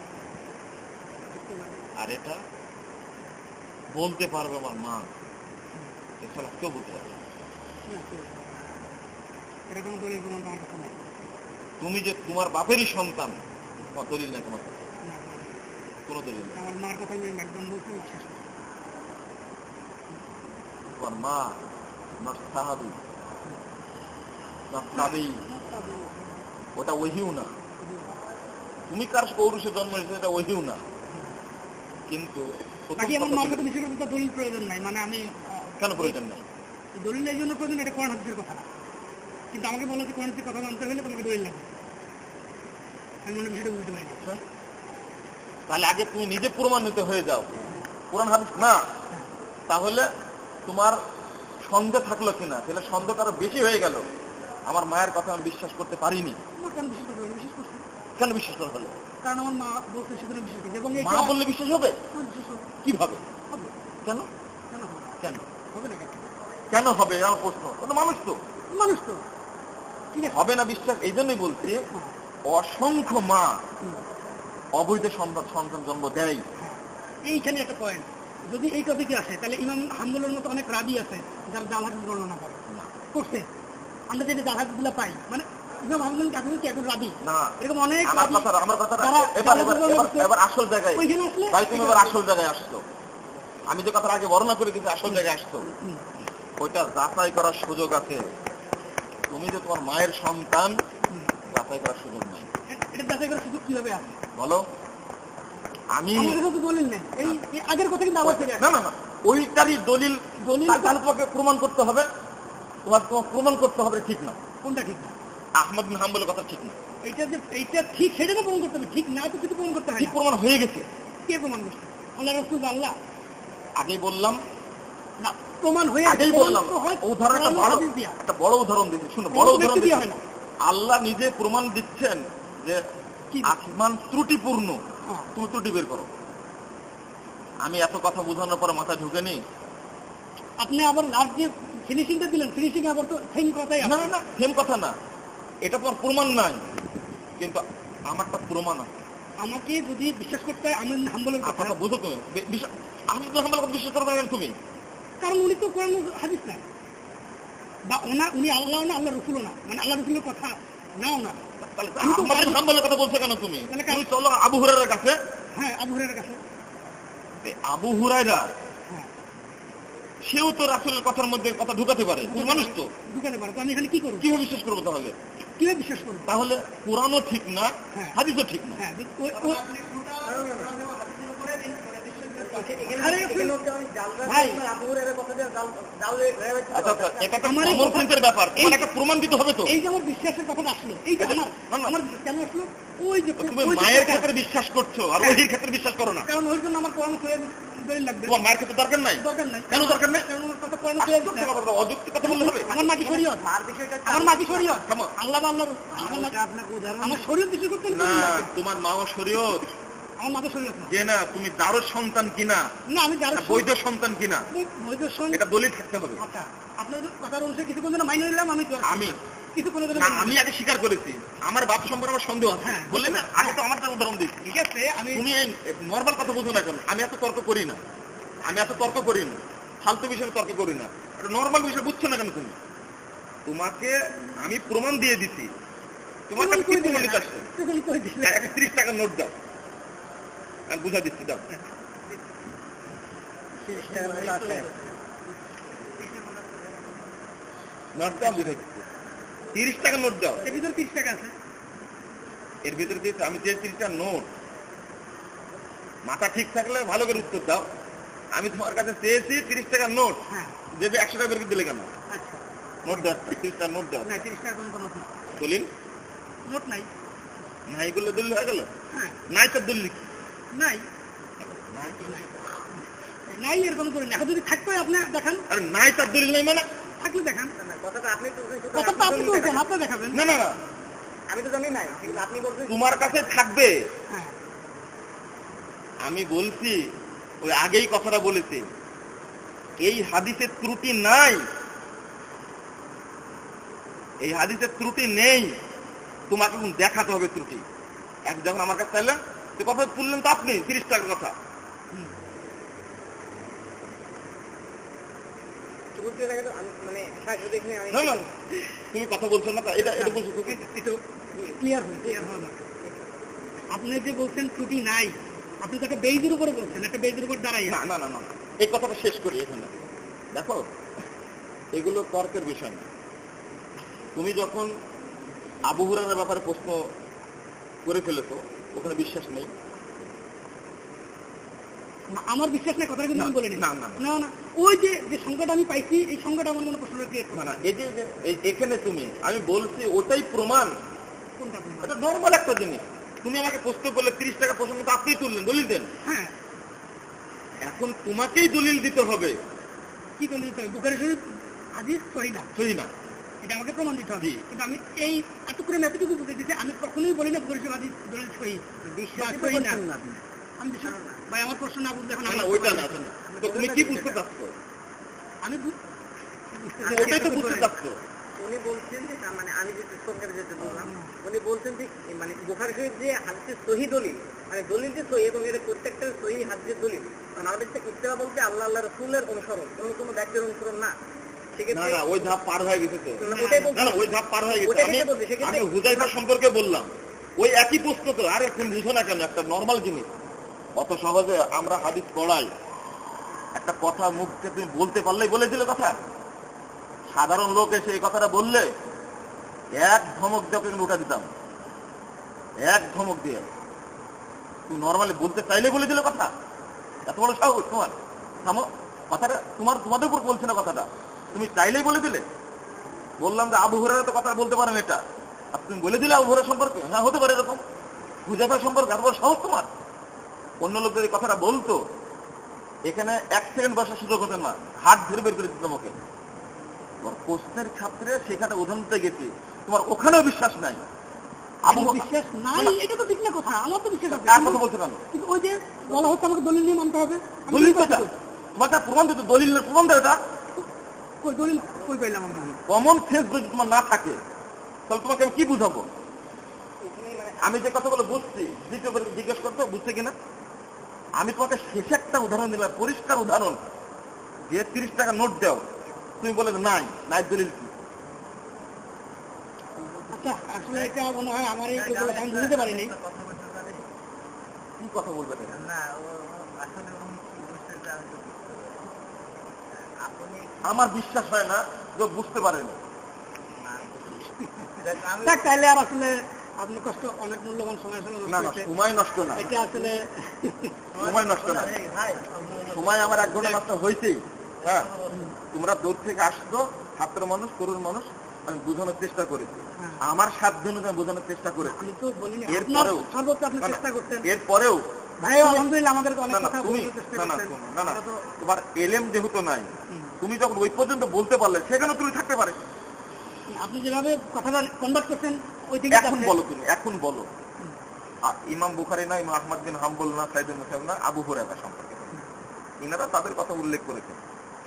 আর এটা বলতে পারবে আমার মা, এছাড়া কেউ বলতে পারবে না। এরকম দলিল প্রমাণ আমার কাছে নেই। তুমি যে তোমার বাপেরই সন্তান, তোমার দলিল নেই তোমার কাছে, কোনো দলিল নেই। আমার মার কথা আমি একদম বলতে বিশ্বাস করি। তোমার মা তোমার সাহাবী, তোমার তাবেঈ, ওটা ওহীও না। তুমি কার পৌরুষে জন্ম হয়েছে এটা ওহীও না। কিন্তু বাকি আমার মার কথা বিশ্বাস করতে দলিল প্রয়োজন নাই। মানে আমি কেন প্রয়োজন নাই? দলিল এই জন্য প্রয়োজন, এটা কোরআন হাদিসের কথা না। কিন্তু আমাকে বলা হচ্ছে কোরআন হাদিসের কথা মানতে হলে তোমাকে দলিল লাগবে। আমি মনে বিষয়টা বুঝতে পারি। তাহলে আগে তুমি নিজে প্রমাণিত হয়ে যাও, কোরআন হাদিস না। তাহলে তোমার সন্দেহ থাকলো কিনা, তাহলে সন্দেহটা আরো বেশি হয়ে গেল। আমার মায়ের কথা আমি বিশ্বাস করতে পারিনি। কেন বিশ্বাস করতে পারি? বিশ্বাস করছি। কেন বিশ্বাস করা হলো? কারণ আমার মা বলতে সেখানে বিশ্বাস করি। এবং মা বললে বিশ্বাস হবে? বিশ্বাস কিভাবে? হবে। কেন? কেন হবে? কেন হবে না কেন? কেন হবে আমার প্রশ্ন। ও তো মানুষ, তো মানুষ তো ঠিক আছে, হবে না বিশ্বাস। এই জন্যই বলছি, অসংখ্য মা অবৈধ সন্তান জন্ম দেয়। এইখানে একটা পয়েন্ট, যদি এই টপিকে আসে তাহলে ইমাম হাম্বলের মতো অনেক রাবি আছে যারা জাল হাদিস বর্ণনা করে করছে। আমরা যদি জাল হাদিসগুলো পাই, মানে ইমাম হাম্বল এখন কি এখন রাবি না, এরকম অনেক আমার কথা এবার আসল জায়গায় ভাই, তুমি এবার আসল জায়গায় আসছো। আমি যে কথাটা আগে বর্ণনা করে দিচ্ছি, আসল জায়গায় আসছো। ওইটা যাচাই করার সুযোগ আছে। তুমি যে তোমার মায়ের সন্তান, যাচাই করার সুযোগ নাই। এটা যাচাই করার সুযোগ কিভাবে আছে বলো? আমি বলেন না, এই আগের কথা কিন্তু আবার না না না, ওইটারই দলিল তাহলে তোমাকে প্রমাণ করতে হবে। তোমার প্রমাণ করতে হবে ঠিক না। কোনটা ঠিক না? আহমদ বিন হাম্বলের কথা ঠিক না। এইটা ঠিক সেটা তো প্রমাণ করতে হবে, ঠিক না তো কিছু প্রমাণ করতে হয় ঠিক না। প্রমাণ হয়ে গেছে। কে প্রমাণ করছে? আল্লাহ রাসূল বা আল্লাহ? আগেই বললাম, না, প্রমাণ হয়ে আগেই বললাম, উদাহরণ একটা বড় উদাহরণ দিচ্ছি, শুনো, বড় উদাহরণ দিচ্ছি। হয় না। আল্লাহ নিজে প্রমাণ দিচ্ছেন যে কি? আসমান ত্রুটিপূর্ণ, হ্যাঁ। তুমি ত্রুটি বের করো। আমি এত কথা বোঝানোর পরে মাথা ঢুকেনি। আপনি আবার লাস্ট যে ফিনিশিংটা দিলেন, ফিনিশিং আবার তো সেম কথাই না না না, সেম কথা না, এটা তোমার প্রমাণ নাই, কিন্তু আমারটা প্রমাণ আছে। আমাকে যদি বিশ্বাস করতে হয় আমিন হাম্বলের কথা, কথা বুঝো তুমি, আমি তো হাম্বলের কথা বিশ্বাস করবে না তুমি? কারণ উনি তো কোরআন হাদিস না, বা উনি আল্লাহ না, আল্লাহ রসুলও না, মানে আল্লাহ রসুলের কথা নাও না। হাম্বলের কথা বলছো কেন তুমি? তাহলে তুমি চলো আবু হুরায়রার কাছে। হ্যাঁ, আবু হুরায়রার কাছে। আবু হুরায়রা হ্যাঁ, সেও তো রাসূলের কথার মধ্যে কথা ঢুকাতে পারে, তুমি মানুষ তো, ঢুকাতে পারে। তো আমি এখানে কি করবো? কিভাবে বিশ্বাস করবো তাহলে? কিভাবে বিশ্বাস করবো? তাহলে কোরআনও ঠিক না, হ্যাঁ। হাদিসও ঠিক না। হ্যাঁ, আচ্ছা, এটা তো কমন সেন্সের ব্যাপার, তোমার একটা প্রমাণ দিতে হবে তো। এই যে আমার বিশ্বাসের কথাটা আসলো, এই যে আমার কেন আসলো? ওই যে তুমি মায়ের ক্ষেত্রে বিশ্বাস করছো আর ওহির ক্ষেত্রে বিশ্বাস করো না। কারণ ওই জন্য আমার কোরআন দলিল লাগবে। তোমার মায়ের ক্ষেত্রে দরকার নাই? দরকার নাই। কেন দরকার নাই? কারণ আমার কথা কোরআন অযৌক্তিক কথা বললে হবে? আমার মাটি শরীয়ত, আমার মাটি শরীয়ত, থামো। আল্লাহ বা আল্লাহ আমার শরীয়ত বিশ্বাস করতে না, তোমার মাও শরীয়ত আমার মাটি শরীয়ত না। যে না তুমি দারুর সন্তান কিনা, না, আমি যারা বৈধ সন্তান কিনা, বৈধ সন্তান, এটা দলিল থাকতে হবে। আচ্ছা, আপনার কথার অনুসারে কিছু কোনো মাইনে নিলাম, আমি কিছু কোনো না, আমি আগে স্বীকার করেছি আমার বাপ সম্পর্কে আমার সন্দেহ আছে। হ্যাঁ, বললে না, আগে তো আমার উদাহরণ দিচ্ছি। ঠিক আছে। আমি তুমি নর্মাল কথা বুঝো না কেন? আমি এত তর্ক করি না, ফালতু বিষয়ে তর্ক করি না। একটা নর্মাল বিষয় বুঝছো না কেন তুমি? তোমাকে আমি প্রমাণ দিয়ে দিছি, তোমার কাছে কি প্রমাণ দিতে আসছে? 30 টাকার নোট দাও, আমি বুঝা দিচ্ছি, দাও। নোট দাও, বুঝা দিচ্ছি। 30 টাকার নোট দাও। এর ভিতরে 30 টাকা আছে। এর ভিতরে দিয়েছে, আমি যে 30 টাকার নোট, মাথা ঠিক থাকলে ভালো করে উত্তর দাও। আমি তোমার কাছে চেয়েছি 30 টাকার নোট, হ্যাঁ, যে 100 টাকা বের করে দিলে কেন? আচ্ছা, নোট দাও, 30 টাকার নোট দাও। না 30 টাকা কোনো নোট নাই। দলিল নোট নাই। নাই বললে দলিল হয়ে গেল? হ্যাঁ, নাই তো দলিল কি? নাই, নাই এরকম করে না। যদি থাকতো আপনি দেখান। আরে নাই তার দলিল নাই মানে? থাকলে দেখান। কথাটা আপনি বলছেন, আপনি দেখাবেন। না না না, আমি তো জানি নাই, আপনি বলছেন তোমার কাছে থাকবে। হ্যাঁ, আমি বলছি, ওই আগেই কথাটা বলেছি, এই হাদিসের ত্রুটি নাই, এই হাদিসের ত্রুটি নেই, তোমাকে দেখাতে হবে ত্রুটি। এক যখন আমার কাছে চাইলেন, তো কথা তুললেন তো আপনি 30 টাকার কথা। না না, তুমি কথা বলছো না, এটা বলছো তুমি ক্লিয়ার হওয়া দরকার। আপনি যে বলছেন ত্রুটি নাই, আপনি তো একটা বেইজের উপরে বলছেন, একটা বেইজের উপর দাঁড়াই। না না না না, এই কথাটা শেষ করি এখানে। দেখো, এগুলো তর্কের বিষয় না। তুমি যখন আবু হুরায়রার ব্যাপারে প্রশ্ন করে ফেলেছো, ওখানে বিশ্বাস নেই। আমার বিশ্বাস নেই, কথাটা কিন্তু আমি বলিনি। না না না না, ওই যে সংখ্যাটা আমি পাইছি, এই সংখ্যাটা আমার মনে প্রশ্ন ক্রিয়েট করে। না, এই যে এখানে তুমি, আমি বলছি ওটাই প্রমাণ। কোনটা প্রমাণ? এটা নর্মাল একটা জিনিস। তুমি আমাকে প্রশ্ন করলে 30 টাকা প্রশ্ন তো আপনি তুললেন, দলিল দেন। হ্যাঁ, এখন তোমাকেই দলিল দিতে হবে। কি দলিল দিতে হবে? বুখারী শরীফ হাদিস সহিহ না, সহি না, এটা আমাকে প্রমাণ দিতে হবে। জি। কিন্তু আমি এই এতক্ষণে এতটুকু বুঝে দিচ্ছি, আমি কখনোই বলি না বুখারী শরীফ হাদিস দলিল সহিহ। সহিহ না, আমি বিশ্বাস ভাই, আমার প্রশ্ন না বুঝলে এখন না না, ওইটা না। তো তুমি কি বুঝতে চাচ্ছ? আমি ওটাই তো বুঝতে চাচ্ছ। উনি বলছেন যে, মানে আমি যে সরকারে যেতে বললাম, উনি বলছেন যে মানে বুখারী শরীফ যে হাদিসের সহিহ দলিল, মানে দলিল যে সহিহ, এবং এটা প্রত্যেকটা সহিহ হাদিসের দলিল। কারণ আমাদের ইত্তেবা বলতে আল্লাহ আল্লাহ রাসূলের অনুসরণ, অন্য কোনো ব্যক্তির অনুসরণ না। না না, ওই ধাপ পার হয়ে গেছে তো। ওটাই বলছি। না না, ওই ধাপ পার হয়ে গেছে। আমি হুযায়ফা সম্পর্কে বললাম, ওই একই প্রশ্ন তো। আরে তুমি বুঝো না কেন? একটা নর্মাল জিনিস, অত সহজে আমরা হাদিস পড়াই, একটা কথা মুখ থেকে তুমি বলতে পারলেই বলে দিলে কথা। সাধারণ লোক এসে এই কথাটা বললে এক ধমক দিয়ে ওকে উঠা দিতাম, এক ধমক দিয়ে। তুমি নর্মালি বলতে চাইলে বলে দিলে কথা, এত বড় সাহস তোমার? থামো, কথাটা তোমাদের উপর বলছে না, কথাটা তুমি চাইলেই বলে দিলে। বললাম যে আবু হুরায়রা তো কথা বলতে পারেন এটা, আর তুমি বলে দিলে আবু হুরায়রা সম্পর্কে, হ্যাঁ হতে পারে এরকম। হুযায়ফা সম্পর্কে এত বড় সাহস তোমার? অন্য লোক যদি কথাটা বলতো এখানে 1 সেকেন্ড বসার সুযোগ হতো না, হাত ধরে বের করে দিতাম ওকে। তোমার প্রশ্নের ছাত্রে সেখানে উদাহরণতে গেছে, তোমার ওখানেও বিশ্বাস নাই। আবু বিশ্বাস নাই এটা তো ঠিক না কথা, আমার তো বিশ্বাস আছে। কার কথা বলছে কেন? কিন্তু ওই যে বলা হচ্ছে আমাকে দলিল নিয়ে মানতে হবে, আমি দলিল কি কোথা? করব? তোমার কাছে প্রমাণ দিতে, দলিলের প্রমাণ দেয় এটা। কই দলিল কই পাইলাম আমি? কমন সেন্স যদি তোমার না থাকে তাহলে তোমাকে আমি কি বুঝাবো? আমি যে কথাগুলো বুঝছি দ্বিতীয় করে জিজ্ঞেস করতো বুঝছে কিনা। আমি তোমাকে শেষে একটা উদাহরণ দিলাম, পরিষ্কার উদাহরণ, যে 30 টাকা নোট দাও, তুমি বলে নাই, নাই দলিল কি? আচ্ছা আসলে এটা মনে হয় আমার এই কথাগুলো আমি বুঝতে পারিনি। কি কথা বলবে এটা? আমার বিশ্বাস হয় না যে বুঝতে পারেনি। দেখ তাইলে আর আসলে আপনি কষ্ট অনেক মূল্যবান সময় আসলে নষ্ট না না, হয়েছে। সময় নষ্ট না, এটা আসলে সময় নষ্ট না, সময় আমার 1 ঘন্টা নষ্ট হয়েছেই। হ্যাঁ, তোমরা দূর থেকে আসতো, ছাত্র মানুষ, তরুণ মানুষ, আমি বোঝানোর চেষ্টা করেছি, আমার সাধ্য অনুযায়ী বোঝানোর চেষ্টা করেছি। আমি তো বলিনি, এরপরেও আপনার সর্বোচ্চ আপনি চেষ্টা করতেন। এরপরেও ভাই আলহামদুলিল্লাহ আমাদেরকে অনেক না না, কথা তুমি বলার চেষ্টা না না করতেন। শোনো, না না, আমরা তো তোমার এলেম যেহেতু নাই, তুমি যখন ওই পর্যন্ত বলতে পারলে সেখানে তুমি থাকতে পারে। আপনি যেভাবে কথাটা কন্ডাক্ট করছেন ওই থেকে এখন বলো, তুমি এখন বলো, ইমাম বুখারী না, ইমাম আহমদ বিন হাম্বল না, সাইদ বিন মুসাইয়্যিব না, আবু হুরায়রা সম্পর্কে ইনারা তাদের কথা উল্লেখ করেছেন।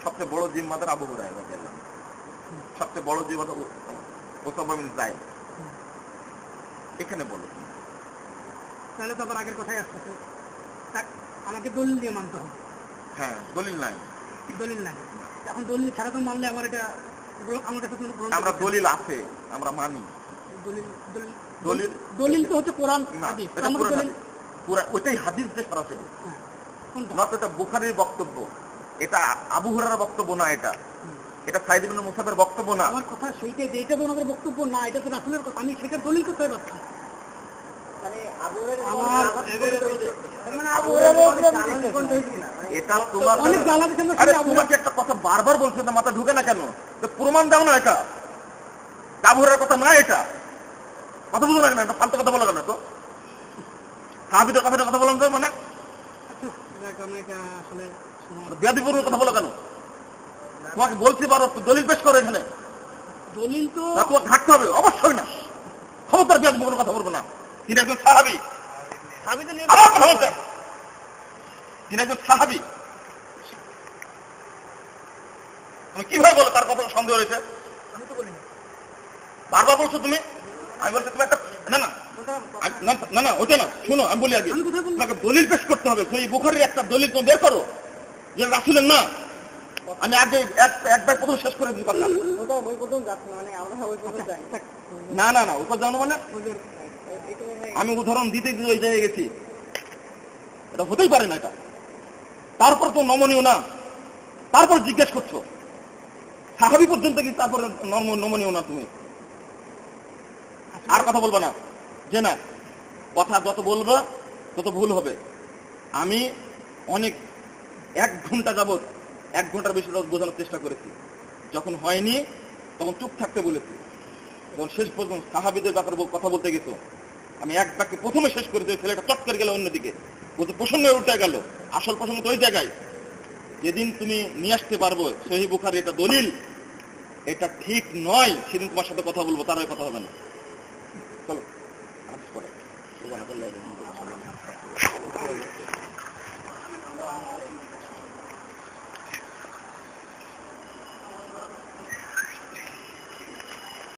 সবচেয়ে বড় জিম্মাদার আবু হুরায়রা রাদিয়াল্লাহু আনহু, সবচেয়ে বড় জিম্মাদার ওসামা বিন যায়েদ। এখানে বলো তুমি। তাহলে তো আবার আগের কথাই আসতেছে, আমাকে দলিল দিয়ে মানতে হবে। হ্যাঁ, দলিল নাই, দলিল নাই, এখন দলিল ছাড়া তো মানলে আমার এটা আমার কাছে কোনো গ্রহণ আমরা দলিল আছে, আমরা মানি। দলিল দলিল দলিল দলিল তো হচ্ছে কোরআন না, হাদিস। এটা আমাকে পুরান দলিল হাদিস। ওইটাই হাদিস যে সরাসরি, হ্যাঁ, কোনটা? নয়তো এটা বুখারীর বক্তব্য, এটা আবু হুরায়রার বক্তব্য না, এটা সাইদ ইবনে মুসাইয়্যিবের বক্তব্য না। আমার কথা সেইটাই যে এটা তো ওনাদের বক্তব্য না, এটা তো রাসূলের কথা, আমি সেটার দলিল কোথায় পাচ্ছি? এটা তোমার, অনেক জ্বালা দিচ্ছে আমরা আরে শুনি আবু তোমাকে একটা কথা বারবার বলছে না, মাথা ঢুকে না কেন? তো প্রমাণ দাও না, এটা আবু হুরায়রার কথা না, এটা কথা বুঝো না কেন? এটা ফালতু কথা বলা কেন? তো সাহাবীদের কথা বললাম তো, মানে আসলে বেয়াদবিপূর্ণ কথা বলো কেন? তোমাকে বলছি বারো, দলিল পেশ করো এখানে। দলিল তো না, তোমাকে থাকতে হবে, অবশ্যই না, খবরদার বেয়াদবিপূর্ণ কথা বলবো না। তিনি একজন সাহাবী, আমি তো নিয়ে আমার খবরদার, তিনি একজন সাহাবী। তুমি কিভাবে বলো তার কথা সন্দেহ রয়েছে? আমি তো বলিনি। বারবার বলছো তুমি, আমি বলছি তুমি একটা, না না না না, ওটা না, শোনো আমি বলি আগে, আমি কোথায় বললাম? তোমাকে দলিল পেশ করতে হবে। সেই বুখারীর একটা দলিল তুমি বের করো যে রাসূলের না। আমি আগে একবার প্রথম শেষ করে দিই কথা। ওই পর্যন্ত যাচ্ছে মানে আমরা ওই পর্যন্ত যাই না না না, ওপর জানো মানে আমি উদাহরণ দিতে গিয়ে ওই জায়গায় গেছি, এটা হতেই পারে না। এটা তারপর তো নমনীয় না, তারপর জিজ্ঞেস করছো সাহাবী পর্যন্ত কি, তারপর নমনীয় না তুমি? আর কথা বলবো না, যে না কথা যত বলবো তত ভুল হবে। আমি অনেক 1 ঘন্টা যাবত 1 ঘন্টার বেশি বোঝানোর চেষ্টা করেছি, যখন হয়নি তখন চুপ থাকতে বলেছি। যখন শেষ পর্যন্ত সাহাবীদের ব্যাপারে কথা বলতে গেছো, আমি এক বাক্যে প্রথমে শেষ করে দিয়ে ছেলেটা চট করে গেল অন্যদিকে, বলতে প্রসঙ্গে উল্টে গেল। আসল প্রসঙ্গ তো ওই জায়গায়, যেদিন তুমি নিয়ে আসতে পারবো সহিহ বুখারী এটা দলিল, এটা ঠিক নয়, সেদিন তোমার সাথে কথা বলবো, তার কথা হবে না।